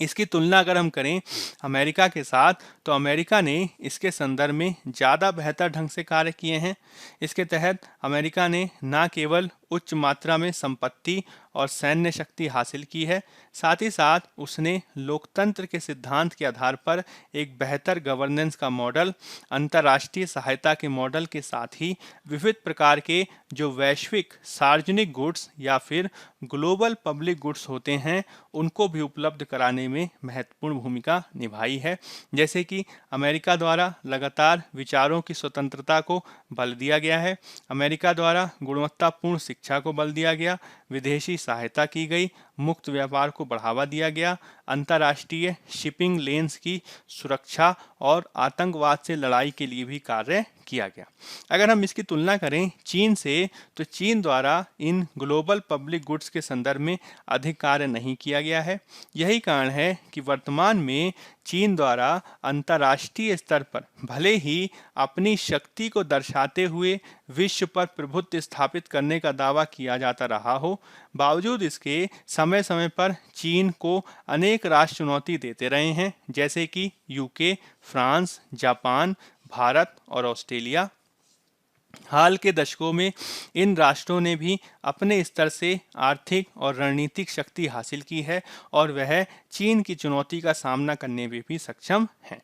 इसकी तुलना अगर हम करें अमेरिका के साथ, तो अमेरिका ने इसके संदर्भ में ज़्यादा बेहतर ढंग से कार्य किए हैं। इसके तहत अमेरिका ने न केवल उच्च मात्रा में संपत्ति और सैन्य शक्ति हासिल की है, साथ ही साथ उसने लोकतंत्र के सिद्धांत के आधार पर एक बेहतर गवर्नेंस का मॉडल, अंतर्राष्ट्रीय सहायता के मॉडल के साथ ही विविध प्रकार के जो वैश्विक सार्वजनिक गुड्स या फिर ग्लोबल पब्लिक गुड्स होते हैं उनको भी उपलब्ध कराने में महत्वपूर्ण भूमिका निभाई है। जैसे कि अमेरिका द्वारा लगातार विचारों की स्वतंत्रता को बल दिया गया है, अमेरिका द्वारा गुणवत्तापूर्ण शिक्षा को बल दिया गया, विदेशी सहायता की गई, मुक्त व्यापार को बढ़ावा दिया गया, अंतर्राष्ट्रीय शिपिंग लेन्स की सुरक्षा और आतंकवाद से लड़ाई के लिए भी कार्य किया गया। अगर हम इसकी तुलना करें चीन से, तो चीन द्वारा इन ग्लोबल पब्लिक गुड्स के संदर्भ में अधिक कार्य नहीं किया गया है। यही कारण है कि वर्तमान में चीन द्वारा अंतर्राष्ट्रीय स्तर पर भले ही अपनी शक्ति को दर्शाते हुए विश्व पर प्रभुत्व स्थापित करने का दावा किया जाता रहा हो, बावजूद इसके समय समय पर चीन को अनेक राष्ट्र चुनौती देते रहे हैं, जैसे कि यूके, फ्रांस, जापान, भारत और ऑस्ट्रेलिया। हाल के दशकों में इन राष्ट्रों ने भी अपने स्तर से आर्थिक और रणनीतिक शक्ति हासिल की है और वह चीन की चुनौती का सामना करने में भी सक्षम हैं।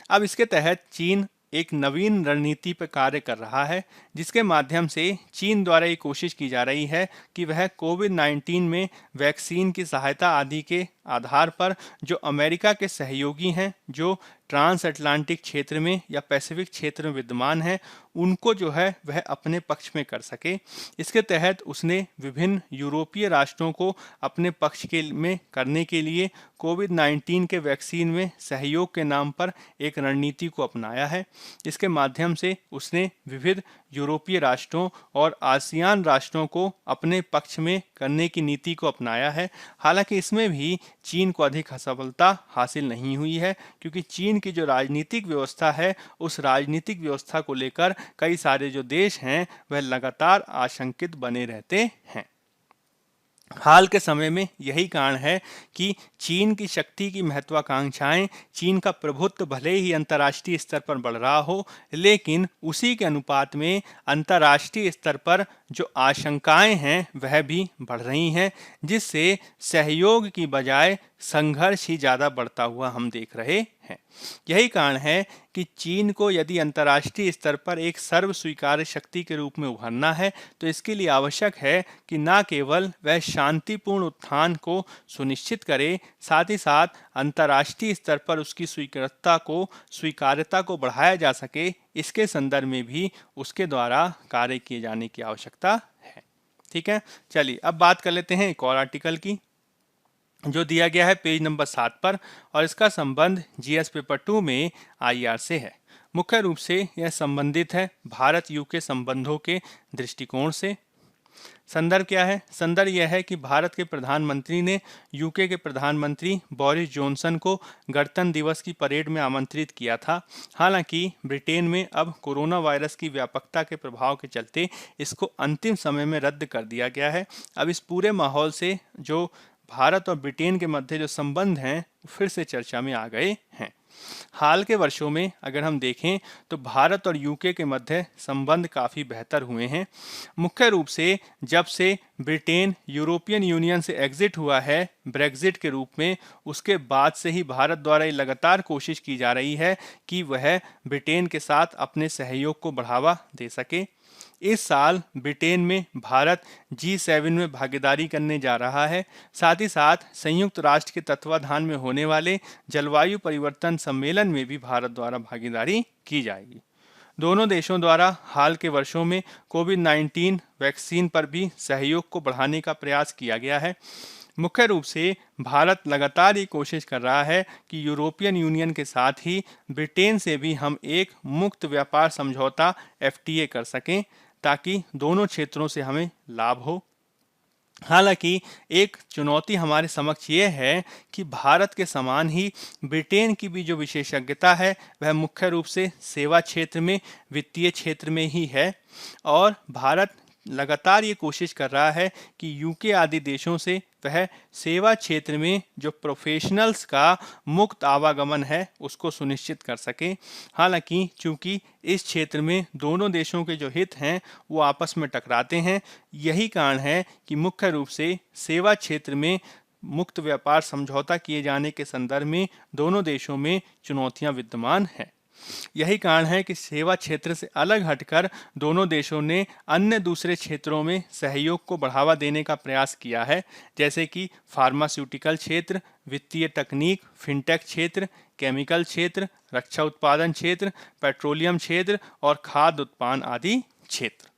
अब इसके तहत चीन एक नवीन रणनीति पर कार्य कर रहा है, जिसके माध्यम से चीन द्वारा ये कोशिश की जा रही है कि वह कोविड-19 में वैक्सीन की सहायता आदि के आधार पर जो अमेरिका के सहयोगी हैं, जो ट्रांस अटलांटिक क्षेत्र में या पैसिफिक क्षेत्र में विद्यमान हैं, उनको जो है वह अपने पक्ष में कर सके। इसके तहत उसने विभिन्न यूरोपीय राष्ट्रों को अपने पक्ष के में करने के लिए कोविड-19 के वैक्सीन में सहयोग के नाम पर एक रणनीति को अपनाया है। इसके माध्यम से उसने विविध यूरोपीय राष्ट्रों और आसियान राष्ट्रों को अपने पक्ष में करने की नीति को अपनाया है। हालांकि इसमें भी चीन को अधिक सफलता हासिल नहीं हुई है, क्योंकि चीन की जो राजनीतिक व्यवस्था है, उस राजनीतिक व्यवस्था को लेकर कई सारे जो देश हैं वह लगातार आशंकित बने रहते हैं। हाल के समय में यही कारण है कि चीन की शक्ति की महत्वाकांक्षाएं, चीन का प्रभुत्व भले ही अंतर्राष्ट्रीय स्तर पर बढ़ रहा हो, लेकिन उसी के अनुपात में अंतर्राष्ट्रीय स्तर पर जो आशंकाएं हैं वह भी बढ़ रही हैं, जिससे सहयोग की बजाय संघर्ष ही ज़्यादा बढ़ता हुआ हम देख रहे हैं। यही कारण है कि चीन को यदि अंतर्राष्ट्रीय स्तर पर एक सर्व स्वीकार्य शक्ति के रूप में उभरना है, तो इसके लिए आवश्यक है कि न केवल वह शांतिपूर्ण उत्थान को सुनिश्चित करे, साथ ही साथ अंतर्राष्ट्रीय स्तर पर उसकी स्वीकार्यता को बढ़ाया जा सके। इसके संदर्भ में भी उसके द्वारा कार्य किए जाने की आवश्यकता है। ठीक है, चलिए अब बात कर लेते हैं एक और आर्टिकल की, जो दिया गया है पेज नंबर 7 पर, और इसका संबंध जीएस पेपर 2 में आईआर से है। मुख्य रूप से यह संबंधित है भारत यूके संबंधों के दृष्टिकोण से। संदर्भ क्या है? संदर्भ यह है कि भारत के प्रधानमंत्री ने यूके के प्रधानमंत्री बोरिस जॉनसन को गणतंत्र दिवस की परेड में आमंत्रित किया था। हालांकि ब्रिटेन में अब कोरोना वायरस की व्यापकता के प्रभाव के चलते इसको अंतिम समय में रद्द कर दिया गया है। अब इस पूरे माहौल से जो भारत और ब्रिटेन के मध्य जो संबंध हैं फिर से चर्चा में आ गए हैं। हाल के वर्षों में अगर हम देखें तो भारत और यूके के मध्य संबंध काफ़ी बेहतर हुए हैं। मुख्य रूप से जब से ब्रिटेन यूरोपियन यूनियन से एग्जिट हुआ है ब्रेग्जिट के रूप में, उसके बाद से ही भारत द्वारा ये लगातार कोशिश की जा रही है कि वह ब्रिटेन के साथ अपने सहयोग को बढ़ावा दे सके। इस साल ब्रिटेन में भारत G7 में भागीदारी करने जा रहा है। साथ ही साथ संयुक्त राष्ट्र के तत्वाधान में होने वाले जलवायु परिवर्तन सम्मेलन में भी भारत द्वारा भागीदारी की जाएगी। दोनों देशों द्वारा हाल के वर्षों में कोविड-19 वैक्सीन पर भी सहयोग को बढ़ाने का प्रयास किया गया है। मुख्य रूप से भारत लगातार ये कोशिश कर रहा है कि यूरोपियन यूनियन के साथ ही ब्रिटेन से भी हम एक मुक्त व्यापार समझौता FTA कर सकें, ताकि दोनों क्षेत्रों से हमें लाभ हो। हालांकि एक चुनौती हमारे समक्ष ये है कि भारत के समान ही ब्रिटेन की भी जो विशेषज्ञता है वह मुख्य रूप से सेवा क्षेत्र में, वित्तीय क्षेत्र में ही है, और भारत लगातार ये कोशिश कर रहा है कि यूके आदि देशों से वह सेवा क्षेत्र में जो प्रोफेशनल्स का मुक्त आवागमन है उसको सुनिश्चित कर सके। हालांकि चूंकि इस क्षेत्र में दोनों देशों के जो हित हैं वो आपस में टकराते हैं, यही कारण है कि मुख्य रूप से सेवा क्षेत्र में मुक्त व्यापार समझौता किए जाने के संदर्भ में दोनों देशों में चुनौतियां विद्यमान हैं। यही कारण है कि सेवा क्षेत्र से अलग हटकर दोनों देशों ने अन्य दूसरे क्षेत्रों में सहयोग को बढ़ावा देने का प्रयास किया है, जैसे कि फार्मास्यूटिकल क्षेत्र, वित्तीय तकनीक, फिनटेक क्षेत्र, केमिकल क्षेत्र, रक्षा उत्पादन क्षेत्र, पेट्रोलियम क्षेत्र और खाद्य उत्पादन आदि क्षेत्र।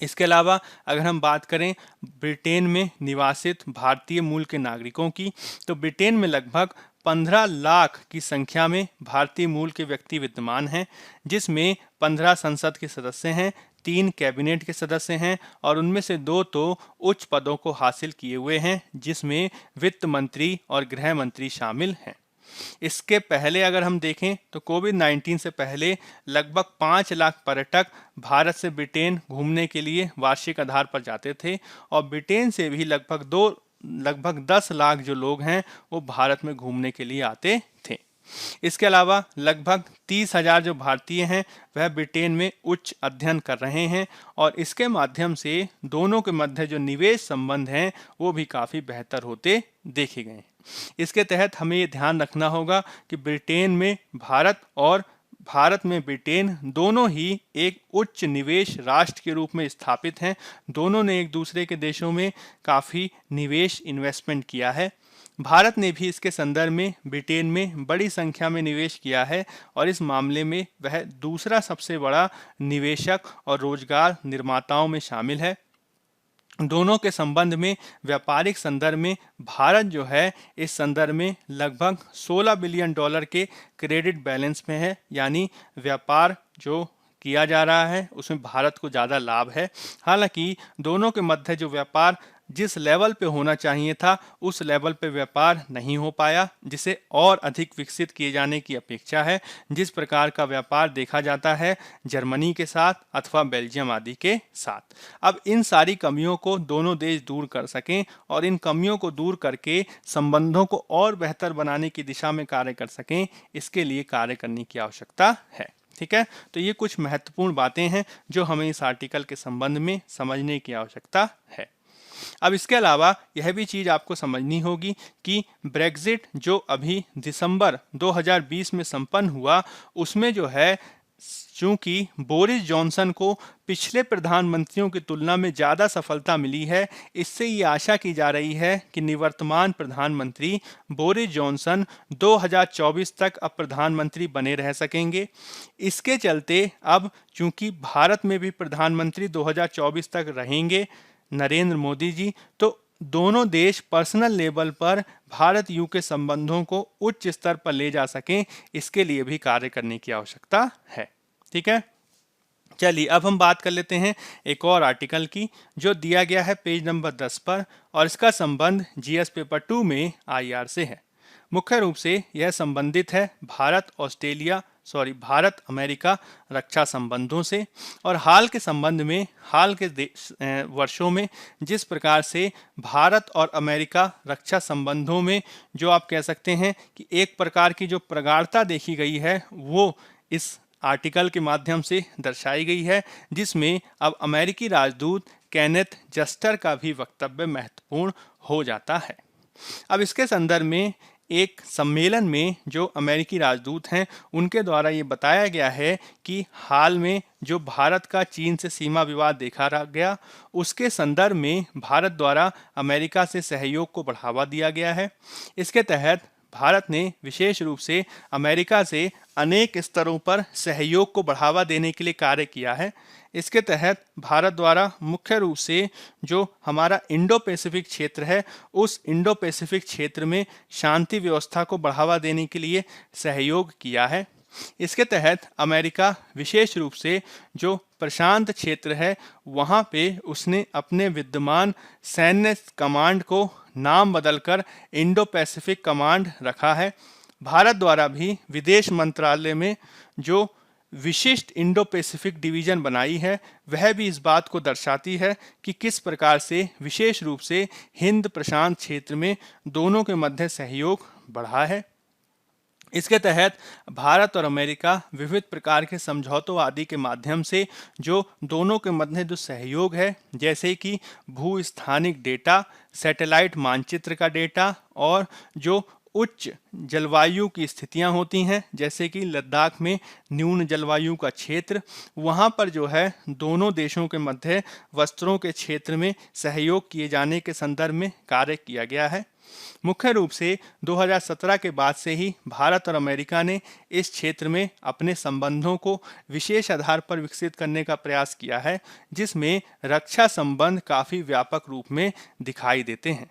इसके अलावा अगर हम बात करें ब्रिटेन में निवासित भारतीय मूल के नागरिकों की, तो ब्रिटेन में लगभग 15 लाख की संख्या में भारतीय मूल के व्यक्ति विद्यमान हैं, जिसमें 15 संसद के सदस्य हैं, 3 कैबिनेट के सदस्य हैं और उनमें से 2 तो उच्च पदों को हासिल किए हुए हैं, जिसमें वित्त मंत्री और गृह मंत्री शामिल हैं। इसके पहले अगर हम देखें तो कोविड-19 से पहले लगभग 5 लाख पर्यटक भारत से ब्रिटेन घूमने के लिए वार्षिक आधार पर जाते थे, और ब्रिटेन से भी लगभग 10 लाख जो लोग हैं वो भारत में घूमने के लिए आते थे। इसके अलावा लगभग 30,000 जो भारतीय हैं वह ब्रिटेन में उच्च अध्ययन कर रहे हैं, और इसके माध्यम से दोनों के मध्य जो निवेश संबंध हैं वो भी काफ़ी बेहतर होते देखे गए हैं। इसके तहत हमें ये ध्यान रखना होगा कि ब्रिटेन में भारत और भारत में ब्रिटेन दोनों ही एक उच्च निवेश राष्ट्र के रूप में स्थापित हैं। दोनों ने एक दूसरे के देशों में काफ़ी निवेश इन्वेस्टमेंट किया है। भारत ने भी इसके संदर्भ में ब्रिटेन में बड़ी संख्या में निवेश किया है और इस मामले में वह दूसरा सबसे बड़ा निवेशक और रोजगार निर्माताओं में शामिल है। दोनों के संबंध में व्यापारिक संदर्भ में भारत जो है इस संदर्भ में लगभग 16 बिलियन डॉलर के क्रेडिट बैलेंस में है, यानी व्यापार जो किया जा रहा है उसमें भारत को ज़्यादा लाभ है। हालांकि दोनों के मध्य जो व्यापार जिस लेवल पे होना चाहिए था उस लेवल पे व्यापार नहीं हो पाया, जिसे और अधिक विकसित किए जाने की अपेक्षा है। जिस प्रकार का व्यापार देखा जाता है जर्मनी के साथ अथवा बेल्जियम आदि के साथ। अब इन सारी कमियों को दोनों देश दूर कर सकें और इन कमियों को दूर करके संबंधों को और बेहतर बनाने की दिशा में कार्य कर सकें, इसके लिए कार्य करने की आवश्यकता है। ठीक है, तो ये कुछ महत्वपूर्ण बातें हैं जो हमें इस आर्टिकल के संबंध में समझने की आवश्यकता है। अब इसके अलावा यह भी चीज़ आपको समझनी होगी कि ब्रेग्जिट जो अभी दिसंबर 2020 में संपन्न हुआ, उसमें जो है चूंकि बोरिस जॉनसन को पिछले प्रधानमंत्रियों की तुलना में ज़्यादा सफलता मिली है, इससे ये आशा की जा रही है कि निवर्तमान प्रधानमंत्री बोरिस जॉनसन 2024 तक अब प्रधानमंत्री बने रह सकेंगे। इसके चलते अब चूंकि भारत में भी प्रधानमंत्री 2024 तक रहेंगे नरेंद्र मोदी जी, तो दोनों देश पर्सनल लेवल पर भारत यू के संबंधों को उच्च स्तर पर ले जा सकें, इसके लिए भी कार्य करने की आवश्यकता है। ठीक है, चलिए अब हम बात कर लेते हैं एक और आर्टिकल की जो दिया गया है पेज नंबर 10 पर, और इसका संबंध जीएस पेपर 2 में आईआर से है। मुख्य रूप से यह संबंधित है भारत अमेरिका रक्षा संबंधों से, और हाल के संबंध में हाल के वर्षों में जिस प्रकार से भारत और अमेरिका रक्षा संबंधों में जो आप कह सकते हैं कि एक प्रकार की जो प्रगाढ़ता देखी गई है वो इस आर्टिकल के माध्यम से दर्शाई गई है, जिसमें अब अमेरिकी राजदूत केनेथ जस्टर का भी वक्तव्य महत्वपूर्ण हो जाता है। अब इसके संदर्भ में एक सम्मेलन में जो अमेरिकी राजदूत हैं उनके द्वारा ये बताया गया है कि हाल में जो भारत का चीन से सीमा विवाद देखा गया, उसके संदर्भ में भारत द्वारा अमेरिका से सहयोग को बढ़ावा दिया गया है। इसके तहत भारत ने विशेष रूप से अमेरिका से अनेक स्तरों पर सहयोग को बढ़ावा देने के लिए कार्य किया है। इसके तहत भारत द्वारा मुख्य रूप से जो हमारा इंडो पैसिफिक क्षेत्र है, उस इंडो पैसिफिक क्षेत्र में शांति व्यवस्था को बढ़ावा देने के लिए सहयोग किया है। इसके तहत अमेरिका विशेष रूप से जो प्रशांत क्षेत्र है वहाँ पे उसने अपने विद्यमान सैन्य कमांड को नाम बदलकर इंडो पैसिफिक कमांड रखा है। भारत द्वारा भी विदेश मंत्रालय में जो विशिष्ट इंडो पैसिफिक डिवीजन बनाई है वह भी इस बात को दर्शाती है कि किस प्रकार से विशेष रूप से हिंद प्रशांत क्षेत्र में दोनों के मध्य सहयोग बढ़ा है। इसके तहत भारत और अमेरिका विविध प्रकार के समझौतों आदि के माध्यम से जो दोनों के मध्य जो सहयोग है, जैसे कि भूस्थानिक डेटा, सैटेलाइट मानचित्र का डेटा और जो उच्च जलवायु की स्थितियां होती हैं जैसे कि लद्दाख में न्यून जलवायु का क्षेत्र, वहां पर जो है दोनों देशों के मध्य वस्त्रों के क्षेत्र में सहयोग किए जाने के संदर्भ में कार्य किया गया है। मुख्य रूप से 2017 के बाद से ही भारत और अमेरिका ने इस क्षेत्र में अपने संबंधों को विशेष आधार पर विकसित करने का प्रयास किया है, जिसमें रक्षा संबंध काफ़ी व्यापक रूप में दिखाई देते हैं।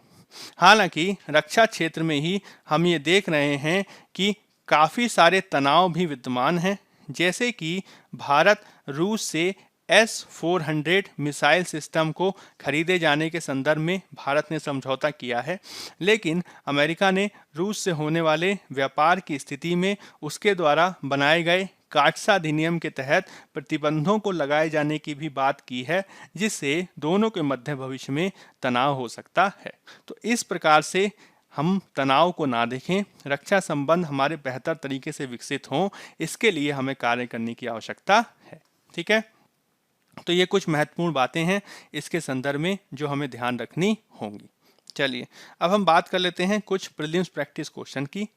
हालांकि रक्षा क्षेत्र में ही हम ये देख रहे हैं कि काफ़ी सारे तनाव भी विद्यमान हैं, जैसे कि भारत रूस से S-400 मिसाइल सिस्टम को खरीदे जाने के संदर्भ में भारत ने समझौता किया है, लेकिन अमेरिका ने रूस से होने वाले व्यापार की स्थिति में उसके द्वारा बनाए गए काटसा अधिनियम के तहत प्रतिबंधों को लगाए जाने की भी बात की है, जिससे दोनों के मध्य भविष्य में तनाव हो सकता है। तो इस प्रकार से हम तनाव को ना देखें, रक्षा संबंध हमारे बेहतर तरीके से विकसित हों, इसके लिए हमें कार्य करने की आवश्यकता है। ठीक है, तो ये कुछ महत्वपूर्ण बातें हैं इसके संदर्भ में जो हमें ध्यान रखनी होंगी। चलिए अब हम बात कर लेते हैं कुछ प्रीलिम्स प्रैक्टिस क्वेश्चन की।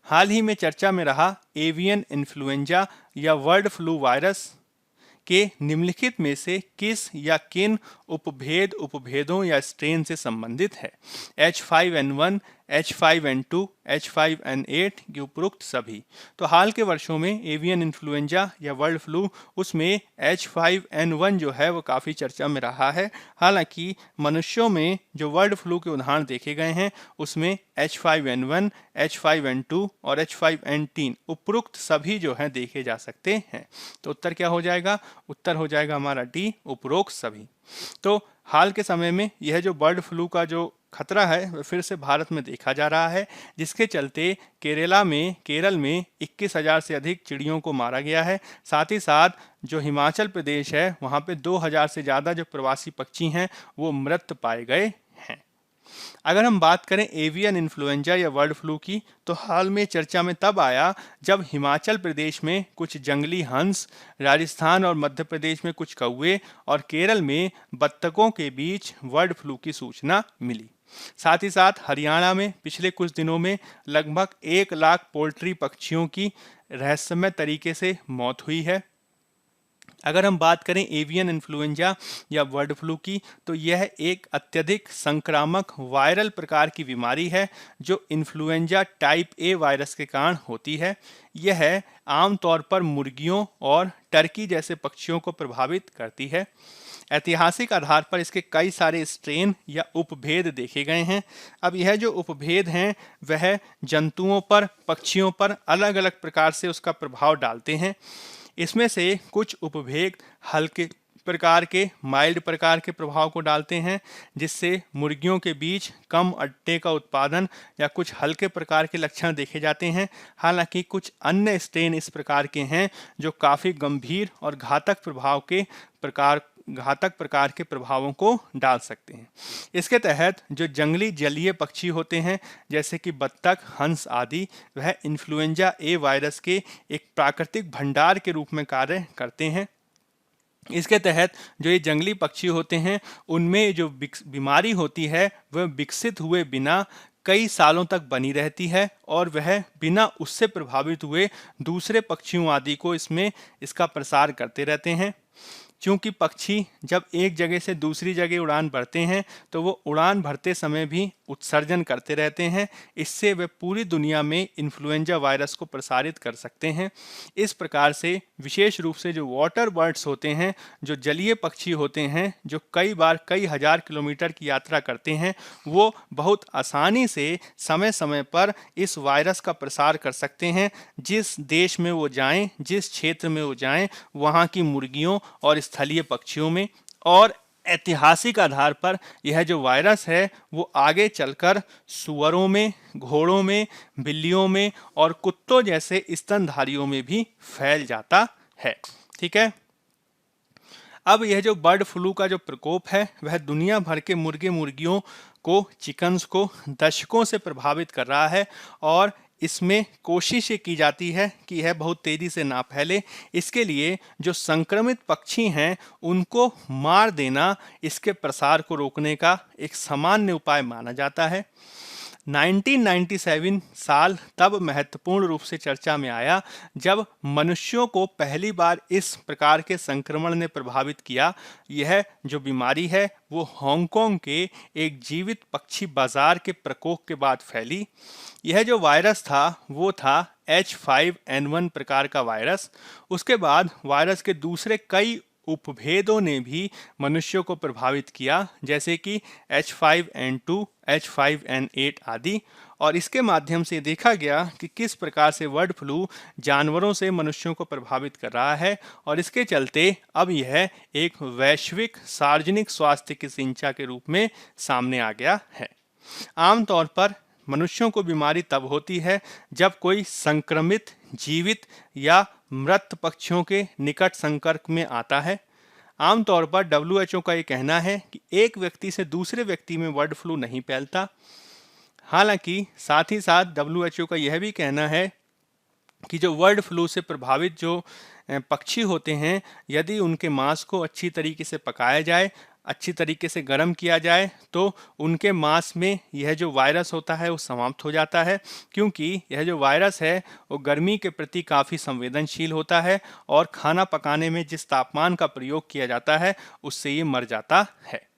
हाल ही में चर्चा में रहा एवियन इन्फ्लुएंजा या बर्ड फ्लू वायरस के निम्नलिखित में से किस या किन उपभेदों या स्ट्रेन से संबंधित है। H5N1, H5N2, H5N8 की उपरोक्त सभी। तो हाल के वर्षों में एवियन इन्फ्लुएंजा या वर्ल्ड फ्लू, उसमें H5N1 जो है वो काफ़ी चर्चा में रहा है। हालांकि मनुष्यों में जो वर्ल्ड फ्लू के उदाहरण देखे गए हैं उसमें H5N1, H5N2 और H5N3 उपरोक्त सभी जो हैं देखे जा सकते हैं। तो उत्तर क्या हो जाएगा? उत्तर हो जाएगा हमारा डी, उपरोक्त सभी। तो हाल के समय में यह जो बर्ड फ्लू का जो खतरा है वह फिर से भारत में देखा जा रहा है, जिसके चलते केरल में 21,000 से अधिक चिड़ियों को मारा गया है। साथ ही साथ जो हिमाचल प्रदेश है वहाँ पे 2,000 से ज़्यादा जो प्रवासी पक्षी हैं वो मृत पाए गए हैं। अगर हम बात करें एवियन इन्फ्लुएंजा या बर्ड फ्लू की, तो हाल में चर्चा में तब आया जब हिमाचल प्रदेश में कुछ जंगली हंस, राजस्थान और मध्य प्रदेश में कुछ कौवे और केरल में बत्तखों के बीच बर्ड फ्लू की सूचना मिली। साथ ही साथ हरियाणा में पिछले कुछ दिनों में लगभग 1 लाख पोल्ट्री पक्षियों की रहस्यमय तरीके से मौत हुई है। अगर हम बात करें एवियन इन्फ्लुएंजा या बर्ड फ्लू की, तो यह एक अत्यधिक संक्रामक वायरल प्रकार की बीमारी है जो इन्फ्लुएंजा टाइप ए वायरस के कारण होती है। यह आमतौर पर मुर्गियों और टर्की जैसे पक्षियों को प्रभावित करती है। ऐतिहासिक आधार पर इसके कई सारे स्ट्रेन या उपभेद देखे गए हैं। अब यह जो उपभेद हैं वह जंतुओं पर, पक्षियों पर अलग अलग प्रकार से उसका प्रभाव डालते हैं। इसमें से कुछ उपभेद हल्के प्रकार के, माइल्ड प्रकार के प्रभाव को डालते हैं, जिससे मुर्गियों के बीच कम अंडे का उत्पादन या कुछ हल्के प्रकार के लक्षण देखे जाते हैं। हालांकि कुछ अन्य स्ट्रेन इस प्रकार के हैं जो काफ़ी गंभीर और घातक प्रकार के प्रभावों को डाल सकते हैं। इसके तहत जो जंगली जलीय पक्षी होते हैं जैसे कि बत्तख, हंस आदि, वह इन्फ्लुएंजा ए वायरस के एक प्राकृतिक भंडार के रूप में कार्य करते हैं। इसके तहत जो ये जंगली पक्षी होते हैं उनमें जो बीमारी होती है वह विकसित हुए बिना कई सालों तक बनी रहती है और वह बिना उससे प्रभावित हुए दूसरे पक्षियों आदि को इसका प्रसार करते रहते हैं। चूंकि पक्षी जब एक जगह से दूसरी जगह उड़ान भरते हैं तो वो उड़ान भरते समय भी उत्सर्जन करते रहते हैं। इससे वे पूरी दुनिया में इन्फ्लुएंजा वायरस को प्रसारित कर सकते हैं। इस प्रकार से विशेष रूप से जो वाटर बर्ड्स होते हैं, जो जलीय पक्षी होते हैं, जो कई बार कई हजार किलोमीटर की यात्रा करते हैं, वो बहुत आसानी से समय समय पर इस वायरस का प्रसार कर सकते हैं। जिस देश में वो जाएं, जिस क्षेत्र में वो जाएं, वहाँ की मुर्गियों और स्थलीय पक्षियों में। और ऐतिहासिक आधार पर यह जो वायरस है वो आगे चलकर सुअरों में, घोड़ों में, बिल्लियों में और कुत्तों जैसे स्तनधारियों में भी फैल जाता है। ठीक है। अब यह जो बर्ड फ्लू का जो प्रकोप है वह दुनिया भर के मुर्गे मुर्गियों को, चिकन्स को दशकों से प्रभावित कर रहा है और इसमें कोशिश ये की जाती है कि यह बहुत तेज़ी से ना फैले। इसके लिए जो संक्रमित पक्षी हैं उनको मार देना इसके प्रसार को रोकने का एक सामान्य उपाय माना जाता है। 1997 साल तब महत्वपूर्ण रूप से चर्चा में आया जब मनुष्यों को पहली बार इस प्रकार के संक्रमण ने प्रभावित किया। यह जो बीमारी है वो हांगकांग के एक जीवित पक्षी बाजार के प्रकोप के बाद फैली। यह जो वायरस था वो था H5N1 प्रकार का वायरस। उसके बाद वायरस के दूसरे कई उपभेदों ने भी मनुष्यों को प्रभावित किया, जैसे कि H5N2, H5N8 आदि। और इसके माध्यम से देखा गया कि किस प्रकार से बर्ड फ्लू जानवरों से मनुष्यों को प्रभावित कर रहा है और इसके चलते अब यह एक वैश्विक सार्वजनिक स्वास्थ्य की चिंता के रूप में सामने आ गया है। आमतौर पर मनुष्यों को बीमारी तब होती है जब कोई संक्रमित जीवित या मृत पक्षियों के निकट संपर्क में आता है। आमतौर पर WHO का ये कहना है कि एक व्यक्ति से दूसरे व्यक्ति में बर्ड फ्लू नहीं फैलता। हालांकि साथ ही साथ WHO का यह भी कहना है कि जो बर्ड फ्लू से प्रभावित जो पक्षी होते हैं, यदि उनके मांस को अच्छी तरीके से पकाया जाए, अच्छी तरीके से गर्म किया जाए तो उनके मांस में यह जो वायरस होता है वो समाप्त हो जाता है, क्योंकि यह जो वायरस है वो गर्मी के प्रति काफ़ी संवेदनशील होता है और खाना पकाने में जिस तापमान का प्रयोग किया जाता है उससे ये मर जाता है।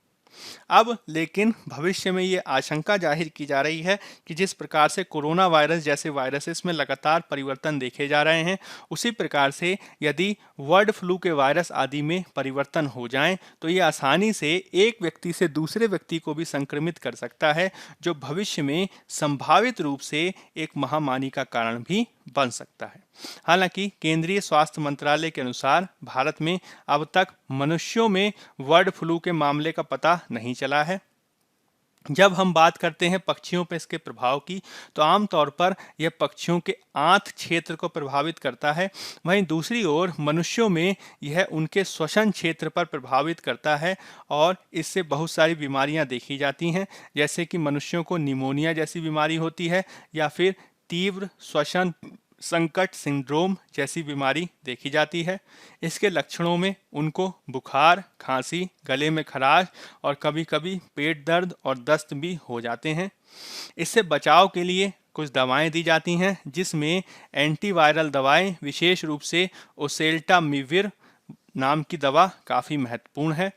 अब लेकिन भविष्य में ये आशंका जाहिर की जा रही है कि जिस प्रकार से कोरोना वायरस जैसे वायरसेस में लगातार परिवर्तन देखे जा रहे हैं, उसी प्रकार से यदि बर्ड फ्लू के वायरस आदि में परिवर्तन हो जाएं तो ये आसानी से एक व्यक्ति से दूसरे व्यक्ति को भी संक्रमित कर सकता है, जो भविष्य में संभावित रूप से एक महामारी का कारण भी बन सकता है। हालांकि केंद्रीय स्वास्थ्य मंत्रालय के अनुसार भारत में अब तक मनुष्यों में बर्ड फ्लू के मामले का पता नहीं चला है। जब हम बात करते हैं पक्षियों पर इसके प्रभाव की, तो आमतौर पर यह पक्षियों के आंत क्षेत्र को प्रभावित करता है। वहीं दूसरी ओर मनुष्यों में यह उनके श्वसन क्षेत्र पर प्रभावित करता है और इससे बहुत सारी बीमारियां देखी जाती हैं, जैसे कि मनुष्यों को निमोनिया जैसी बीमारी होती है या फिर तीव्र श्वसन संकट सिंड्रोम जैसी बीमारी देखी जाती है। इसके लक्षणों में उनको बुखार, खांसी, गले में खराश और कभी-कभी पेट दर्द और दस्त भी हो जाते हैं। इससे बचाव के लिए कुछ दवाएं दी जाती हैं, जिसमें एंटीवायरल दवाएं, विशेष रूप से ओसेल्टामिविर नाम की दवा काफ़ी महत्वपूर्ण है।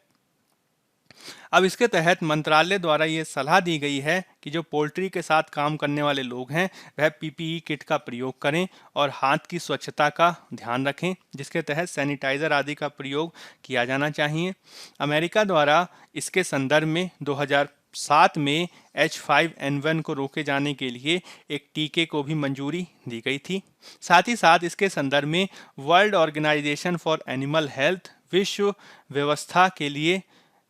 अब इसके तहत मंत्रालय द्वारा ये सलाह दी गई है कि जो पोल्ट्री के साथ काम करने वाले लोग हैं वह पीपीई किट का प्रयोग करें और हाथ की स्वच्छता का ध्यान रखें, जिसके तहत सैनिटाइज़र आदि का प्रयोग किया जाना चाहिए। अमेरिका द्वारा इसके संदर्भ में 2007 में H5N1 को रोके जाने के लिए एक टीके को भी मंजूरी दी गई थी। साथ ही साथ इसके संदर्भ में world organisation for animal health, विश्व व्यवस्था के लिए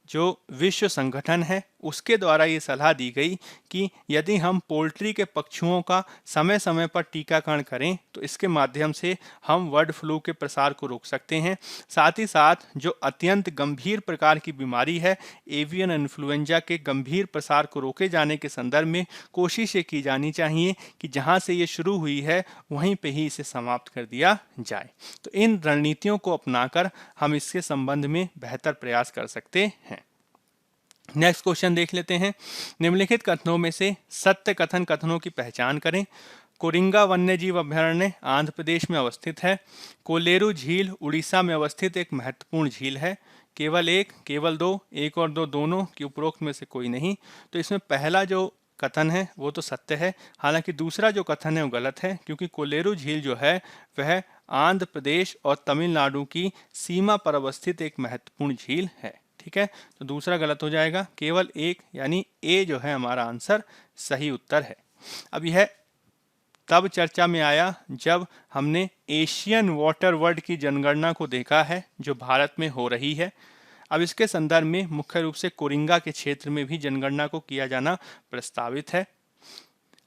जो विश्व संगठन है, उसके द्वारा ये सलाह दी गई कि यदि हम पोल्ट्री के पक्षियों का समय समय पर टीकाकरण करें तो इसके माध्यम से हम बर्ड फ्लू के प्रसार को रोक सकते हैं। साथ ही साथ जो अत्यंत गंभीर प्रकार की बीमारी है एवियन इन्फ्लुएंजा के गंभीर प्रसार को रोके जाने के संदर्भ में कोशिश ये की जानी चाहिए कि जहां से ये शुरू हुई है वहीं पे ही इसे समाप्त कर दिया जाए। तो इन रणनीतियों को अपनाकर हम इसके संबंध में बेहतर प्रयास कर सकते हैं। नेक्स्ट क्वेश्चन देख लेते हैं। निम्नलिखित कथनों में से सत्य कथनों की पहचान करें। कोरिंगा वन्यजीव अभयारण्य आंध्र प्रदेश में अवस्थित है। कोलेरू झील उड़ीसा में अवस्थित एक महत्वपूर्ण झील है। केवल एक, केवल दो, एक और दो दोनों की उपरोक्त में से कोई नहीं। तो इसमें पहला जो कथन है वो तो सत्य है, हालांकि दूसरा जो कथन है वो गलत है, क्योंकि कोलेरू झील जो है वह आंध्र प्रदेश और तमिलनाडु की सीमा पर अवस्थित एक महत्वपूर्ण झील है। ठीक है, तो दूसरा गलत हो जाएगा। केवल एक यानी ए जो है हमारा आंसर सही उत्तर है। अब यह तब चर्चा में आया जब हमने एशियन वाटर वर्ड की जनगणना को देखा है जो भारत में हो रही है। अब इसके संदर्भ में मुख्य रूप से कोरिंगा के क्षेत्र में भी जनगणना को किया जाना प्रस्तावित है।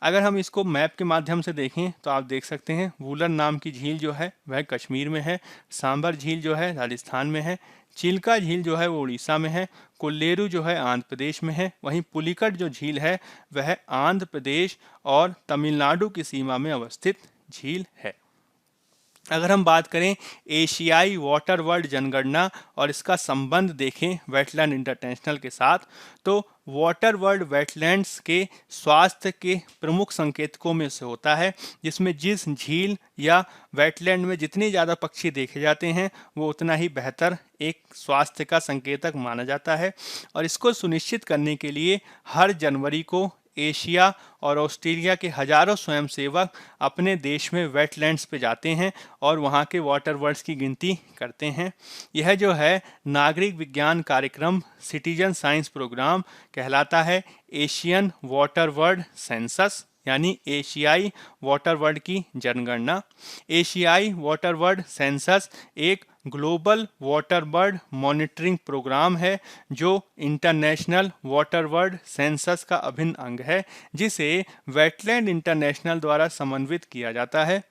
अगर हम इसको मैप के माध्यम से देखें तो आप देख सकते हैं वुलन नाम की झील जो है वह कश्मीर में है, सांबर झील जो है राजस्थान में है, चिल्का झील जो है वो उड़ीसा में है, कोल्लेरू जो है आंध्र प्रदेश में है, वहीं पुलिकट जो झील है वह आंध्र प्रदेश और तमिलनाडु की सीमा में अवस्थित झील है। अगर हम बात करें एशियाई वाटर वर्ल्ड जनगणना और इसका संबंध देखें वेटलैंड इंटरनेशनल के साथ, तो वाटर वर्ल्ड वेटलैंड्स के स्वास्थ्य के प्रमुख संकेतकों में से होता है, जिसमें जिस झील या वेटलैंड में जितने ज़्यादा पक्षी देखे जाते हैं वो उतना ही बेहतर एक स्वास्थ्य का संकेतक माना जाता है। और इसको सुनिश्चित करने के लिए हर जनवरी को एशिया और ऑस्ट्रेलिया के हजारों स्वयंसेवक अपने देश में वेटलैंड्स पे जाते हैं और वहाँ के वाटर वर्ड्स की गिनती करते हैं। यह जो है नागरिक विज्ञान कार्यक्रम सिटीजन साइंस प्रोग्राम कहलाता है एशियन वाटर वर्ड सेंसस, यानी एशियाई वाटर वर्ड की जनगणना। एशियाई वाटर वर्ड सेंसस एक global water bird monitoring programme है जो इंटरनेशनल वाटर वर्ड सेंसस का अभिन्न अंग है, जिसे वेटलैंड इंटरनेशनल द्वारा समन्वित किया जाता है।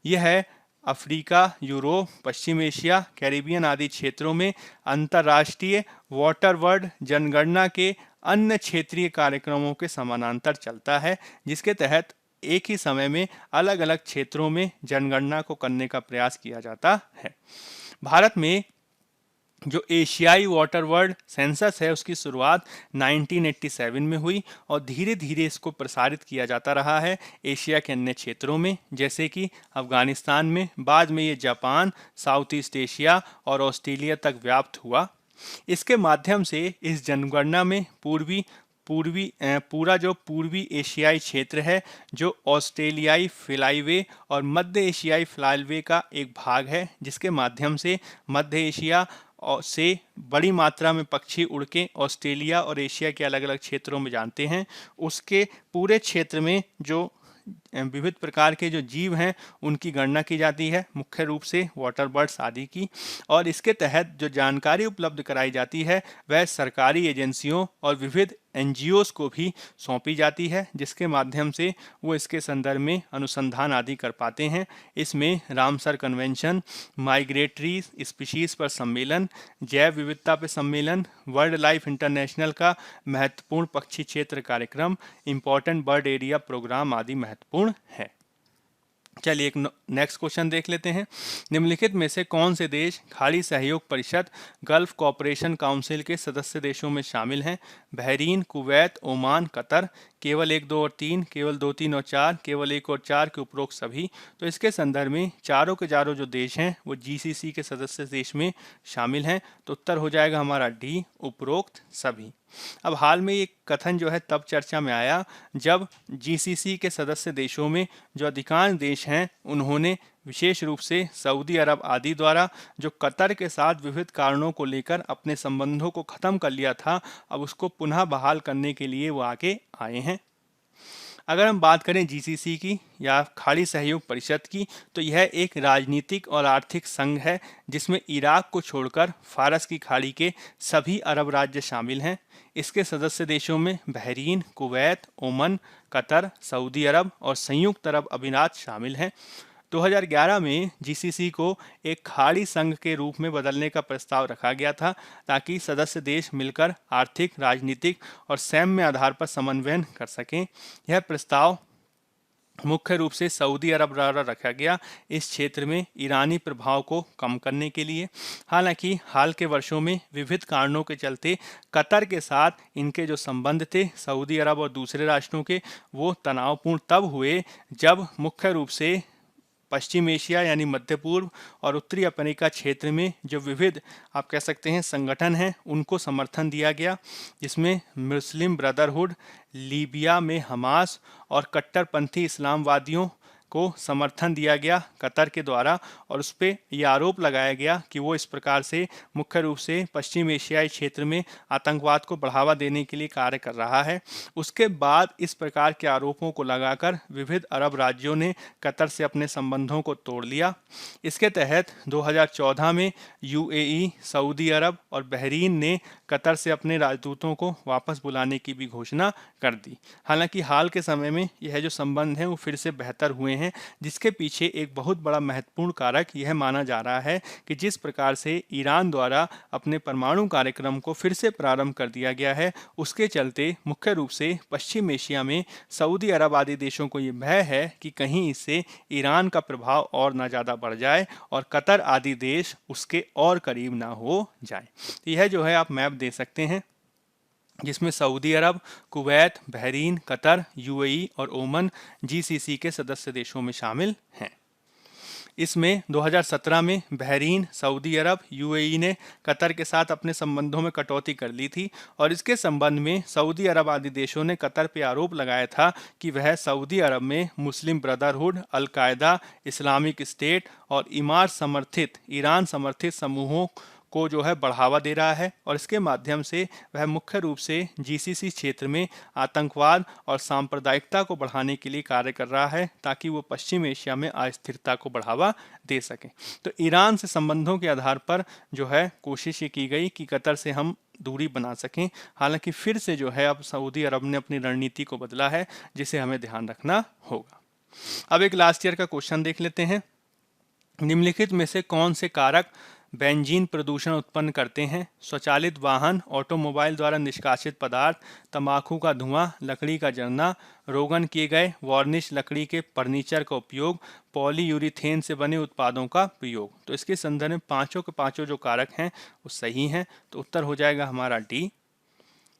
यह अफ्रीका, यूरोप, पश्चिम एशिया, कैरिबियन आदि क्षेत्रों में अंतर्राष्ट्रीय वाटर वर्ड जनगणना के अन्य क्षेत्रीय कार्यक्रमों के समानांतर चलता है, जिसके तहत एक ही समय में अलग अलग क्षेत्रों में जनगणना को करने का प्रयास किया जाता है। भारत में जो एशियाई वाटर वर्ल्ड सेंसस है उसकी शुरुआत 1987 में हुई और धीरे धीरे इसको प्रसारित किया जाता रहा है एशिया के अन्य क्षेत्रों में, जैसे कि अफगानिस्तान में, बाद में ये जापान, साउथ ईस्ट एशिया और ऑस्ट्रेलिया तक व्याप्त हुआ। इसके माध्यम से इस जनगणना में पूरा जो पूर्वी एशियाई क्षेत्र है, जो ऑस्ट्रेलियाई फ्लाईवे और मध्य एशियाई फ्लाईवे का एक भाग है, जिसके माध्यम से मध्य एशिया से बड़ी मात्रा में पक्षी उड़ के ऑस्ट्रेलिया और एशिया के अलग अलग क्षेत्रों में जाते हैं, उसके पूरे क्षेत्र में जो विविध प्रकार के जो जीव हैं उनकी गणना की जाती है, मुख्य रूप से वाटर बर्ड्स आदि की। और इसके तहत जो जानकारी उपलब्ध कराई जाती है वह सरकारी एजेंसियों और विविध एनजीओस को भी सौंपी जाती है, जिसके माध्यम से वो इसके संदर्भ में अनुसंधान आदि कर पाते हैं। इसमें रामसर कन्वेंशन, माइग्रेटरी स्पीशीज पर सम्मेलन, जैव विविधता पर सम्मेलन, वर्ल्ड लाइफ इंटरनेशनल का महत्वपूर्ण पक्षी क्षेत्र कार्यक्रम, इम्पोर्टेंट बर्ड एरिया प्रोग्राम आदि महत्वपूर्ण है। चलिए एक नेक्स्ट क्वेश्चन देख लेते हैं। निम्नलिखित में से कौन से देश खाड़ी सहयोग परिषद गल्फ कोऑपरेशन काउंसिल के सदस्य देशों में शामिल हैं? Bahrain, Kuwait, Oman, Qatar. केवल 1, 2 और 3, केवल 2, 3 और 4, केवल 1 और 4 के उपरोक्त सभी। तो इसके संदर्भ में चारों के चारों जो देश हैं वो जीसीसी के सदस्य देश में शामिल हैं। तो उत्तर हो जाएगा हमारा डी, उपरोक्त सभी। अब हाल में ये कथन जो है तब चर्चा में आया जब जीसीसी के सदस्य देशों में जो अधिकांश देश हैं उन्होंने विशेष रूप से सऊदी अरब आदि द्वारा जो कतर के साथ विविध कारणों को लेकर अपने संबंधों को खत्म कर लिया था, अब उसको पुनः बहाल करने के लिए वो आगे आए हैं। अगर हम बात करें जीसीसी की या खाड़ी सहयोग परिषद की, तो यह एक राजनीतिक और आर्थिक संघ है जिसमें इराक को छोड़कर फारस की खाड़ी के सभी अरब राज्य शामिल हैं। इसके सदस्य देशों में Bahrain, Kuwait, Oman, Qatar, Saudi Arab और संयुक्त अरब अमीरात शामिल हैं। 2011 में जीसीसी को एक खाड़ी संघ के रूप में बदलने का प्रस्ताव रखा गया था ताकि सदस्य देश मिलकर आर्थिक, राजनीतिक और सैन्य आधार पर समन्वय कर सकें। यह प्रस्ताव मुख्य रूप से सऊदी अरब द्वारा रखा गया इस क्षेत्र में ईरानी प्रभाव को कम करने के लिए। हालांकि हाल के वर्षों में विविध कारणों के चलते कतर के साथ इनके जो संबंध थे सऊदी अरब और दूसरे राष्ट्रों के, वो तनावपूर्ण तब हुए जब मुख्य रूप से पश्चिम एशिया यानी मध्य पूर्व और उत्तरी अफ्रीका क्षेत्र में जो विविध आप कह सकते हैं संगठन हैं उनको समर्थन दिया गया, जिसमें मुस्लिम ब्रदरहुड, लीबिया में हमास और कट्टरपंथी इस्लामवादियों को समर्थन दिया गया कतर के द्वारा, और उस पर यह आरोप लगाया गया कि वो इस प्रकार से मुख्य रूप से पश्चिम एशियाई क्षेत्र में आतंकवाद को बढ़ावा देने के लिए कार्य कर रहा है। उसके बाद इस प्रकार के आरोपों को लगाकर विविध अरब राज्यों ने कतर से अपने संबंधों को तोड़ लिया। इसके तहत 2014 में यूएई, सऊदी अरब और बहरीन ने कतर से अपने राजदूतों को वापस बुलाने की भी घोषणा कर दी। हालांकि हाल के समय में यह जो संबंध हैं वो फिर से बेहतर हुए हैं, जिसके पीछे एक बहुत बड़ा महत्वपूर्ण कारक यह माना जा रहा है कि जिस प्रकार से ईरान द्वारा अपने परमाणु कार्यक्रम को फिर से प्रारंभ कर दिया गया है, उसके चलते मुख्य रूप से पश्चिम एशिया में सऊदी अरब आदि देशों को ये भय है कि कहीं इससे ईरान का प्रभाव और ना ज़्यादा बढ़ जाए और कतर आदि देश उसके और करीब ना हो जाए। तो यह जो है आप मैप दे सकते हैं जिसमें सऊदी अरब, कुवैत, बहरीन, कतर, यूएई और ओमान जीसीसी के सदस्य देशों में शामिल हैं। इसमें 2017 में बहरीन, सऊदी अरब, यूएई ने कतर के साथ अपने संबंधों में कटौती कर ली थी और इसके संबंध में सऊदी अरब आदि देशों ने कतर पर आरोप लगाया था कि वह सऊदी अरब में मुस्लिम ब्रदरहुड, अल-कायदा, इस्लामिक स्टेट और ईरान समर्थित समूहों को जो है बढ़ावा दे रहा है और इसके माध्यम से वह मुख्य रूप से जीसीसी क्षेत्र में आतंकवाद और सांप्रदायिकता को बढ़ाने के लिए कार्य कर रहा है ताकि वो पश्चिम एशिया में अस्थिरता को बढ़ावा दे सके। तो ईरान से संबंधों के आधार पर जो है कोशिश ये की गई कि कतर से हम दूरी बना सकें। हालांकि फिर से जो है अब सऊदी अरब ने अपनी रणनीति को बदला है, जिसे हमें ध्यान रखना होगा। अब एक लास्ट ईयर का क्वेश्चन देख लेते हैं। निम्नलिखित में से कौन से कारक बेंजीन प्रदूषण उत्पन्न करते हैं। स्वचालित वाहन, ऑटोमोबाइल द्वारा निष्कासित पदार्थ, तंबाकू का धुआं, लकड़ी का जलना, रोगन किए गए वार्निश लकड़ी के फर्नीचर का उपयोग, पॉलीयूरिथेन से बने उत्पादों का प्रयोग। तो इसके संदर्भ में पांचों के पांचों जो कारक हैं वो सही हैं। तो उत्तर हो जाएगा हमारा डी।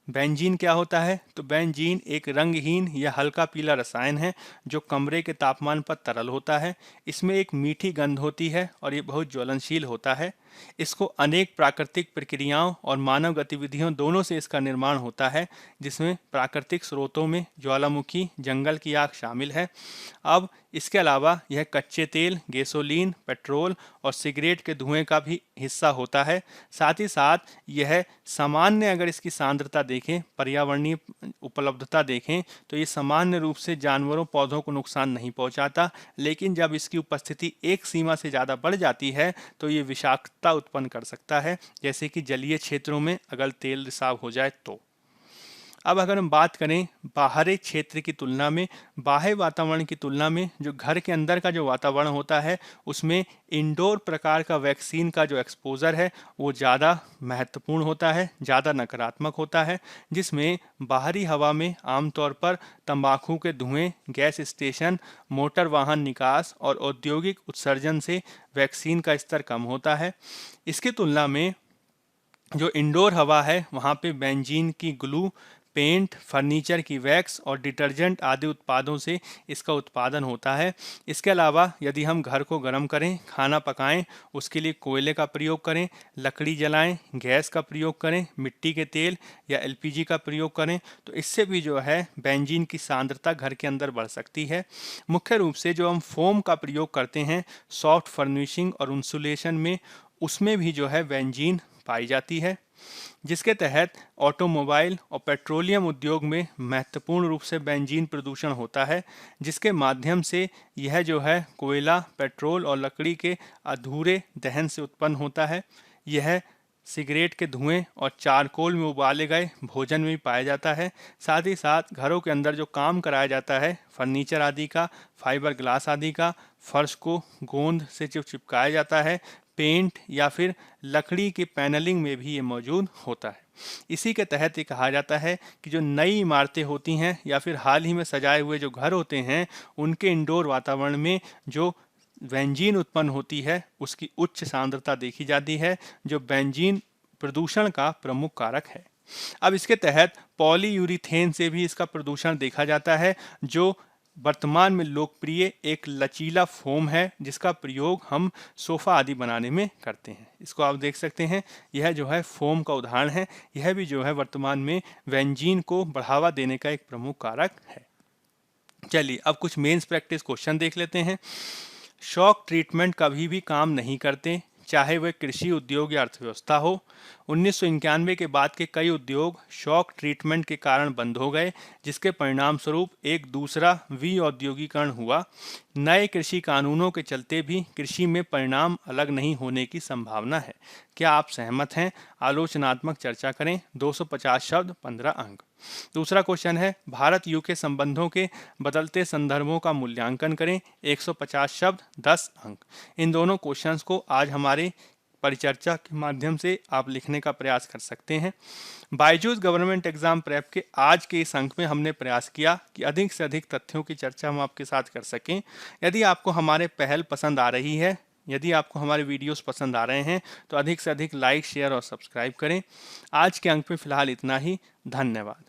बेंजीन क्या होता है? तो बेंजीन एक रंगहीन या हल्का पीला रसायन है जो कमरे के तापमान पर तरल होता है। इसमें एक मीठी गंध होती है और ये बहुत ज्वलनशील होता है। इसको अनेक प्राकृतिक प्रक्रियाओं और मानव गतिविधियों दोनों से इसका निर्माण होता है, जिसमें प्राकृतिक स्रोतों में ज्वालामुखी, जंगल की आग शामिल है। अब इसके अलावा यह कच्चे तेल, गैसोलीन, पेट्रोल और सिगरेट के धुएं का भी हिस्सा होता है। साथ ही साथ यह सामान्य, अगर इसकी सांद्रता देखें, पर्यावरणीय उपलब्धता देखें, तो ये सामान्य रूप से जानवरों, पौधों को नुकसान नहीं पहुंचाता। लेकिन जब इसकी उपस्थिति एक सीमा से ज़्यादा बढ़ जाती है तो ये विषाक्तता उत्पन्न कर सकता है, जैसे कि जलीय क्षेत्रों में अगर तेल रिसाव हो जाए तो। अब अगर हम बात करें बाहरी क्षेत्र की तुलना में, बाह्य वातावरण की तुलना में, जो घर के अंदर का जो वातावरण होता है उसमें इंडोर प्रकार का वैक्सीन का जो एक्सपोजर है वो ज़्यादा महत्वपूर्ण होता है, ज़्यादा नकारात्मक होता है। जिसमें बाहरी हवा में आमतौर पर तंबाकू के धुएं, गैस स्टेशन, मोटर वाहन निकास और औद्योगिक उत्सर्जन से वैक्सीन का स्तर कम होता है। इसकी तुलना में जो इंडोर हवा है वहाँ पे बेंजीन की ग्लू, पेंट, फर्नीचर की वैक्स और डिटर्जेंट आदि उत्पादों से इसका उत्पादन होता है। इसके अलावा यदि हम घर को गर्म करें, खाना पकाएं, उसके लिए कोयले का प्रयोग करें, लकड़ी जलाएं, गैस का प्रयोग करें, मिट्टी के तेल या एलपीजी का प्रयोग करें, तो इससे भी जो है बेंजीन की सांद्रता घर के अंदर बढ़ सकती है। मुख्य रूप से जो हम फोम का प्रयोग करते हैं सॉफ्ट फर्निशिंग और इंसुलेशन में, उसमें भी जो है बेंजीन पाई जाती है, जिसके तहत ऑटोमोबाइल और पेट्रोलियम उद्योग में महत्वपूर्ण रूप से बेंजीन प्रदूषण होता है, जिसके माध्यम से यह जो है कोयला, पेट्रोल और लकड़ी के अधूरे दहन से उत्पन्न होता है। यह सिगरेट के धुएं और चारकोल में उबाले गए भोजन में भी पाया जाता है। साथ ही साथ घरों के अंदर जो काम कराया जाता है फर्नीचर आदि का, फाइबर ग्लास आदि का, फर्श को गोंद से जो चिपकाया जाता है, पेंट या फिर लकड़ी के पैनलिंग में भी ये मौजूद होता है। इसी के तहत ये कहा जाता है कि जो नई इमारतें होती हैं या फिर हाल ही में सजाए हुए जो घर होते हैं, उनके इंडोर वातावरण में जो बेंजीन उत्पन्न होती है उसकी उच्च सांद्रता देखी जाती है, जो बेंजीन प्रदूषण का प्रमुख कारक है। अब इसके तहत पॉलीयूरिथेन से भी इसका प्रदूषण देखा जाता है, जो वर्तमान में लोकप्रिय एक लचीला फोम है जिसका प्रयोग हम सोफा आदि बनाने में करते हैं। इसको आप देख सकते हैं, यह जो है फोम का उदाहरण है। यह भी जो है वर्तमान में बेंजीन को बढ़ावा देने का एक प्रमुख कारक है। चलिए अब कुछ मेंस प्रैक्टिस क्वेश्चन देख लेते हैं। शॉक ट्रीटमेंट कभी भी काम नहीं करते, चाहे वह कृषि उद्योग या अर्थव्यवस्था हो। 1991 के बाद के कई उद्योग शॉक ट्रीटमेंट के कारण बंद हो गए, जिसके परिणाम स्वरूप एक दूसरा विऔद्योगीकरण हुआ। नए कृषि कानूनों के चलते भी कृषि में परिणाम अलग नहीं होने की संभावना है। क्या आप सहमत हैं? आलोचनात्मक चर्चा करें। 250 शब्द 15 अंक। दूसरा क्वेश्चन है भारत यूके संबंधों के बदलते संदर्भों का मूल्यांकन करें। 150 शब्द 10 अंक। इन दोनों क्वेश्चंस को आज हमारे परिचर्चा के माध्यम से आप लिखने का प्रयास कर सकते हैं। बायजूस गवर्नमेंट एग्जाम प्रेप के आज के इस अंक में हमने प्रयास किया कि अधिक से अधिक तथ्यों की चर्चा हम आपके साथ कर सकें। यदि आपको हमारे पहल पसंद आ रही है, यदि आपको हमारे वीडियोस पसंद आ रहे हैं, तो अधिक से अधिक लाइक, शेयर और सब्सक्राइब करें। आज के अंक में फिलहाल इतना ही। धन्यवाद।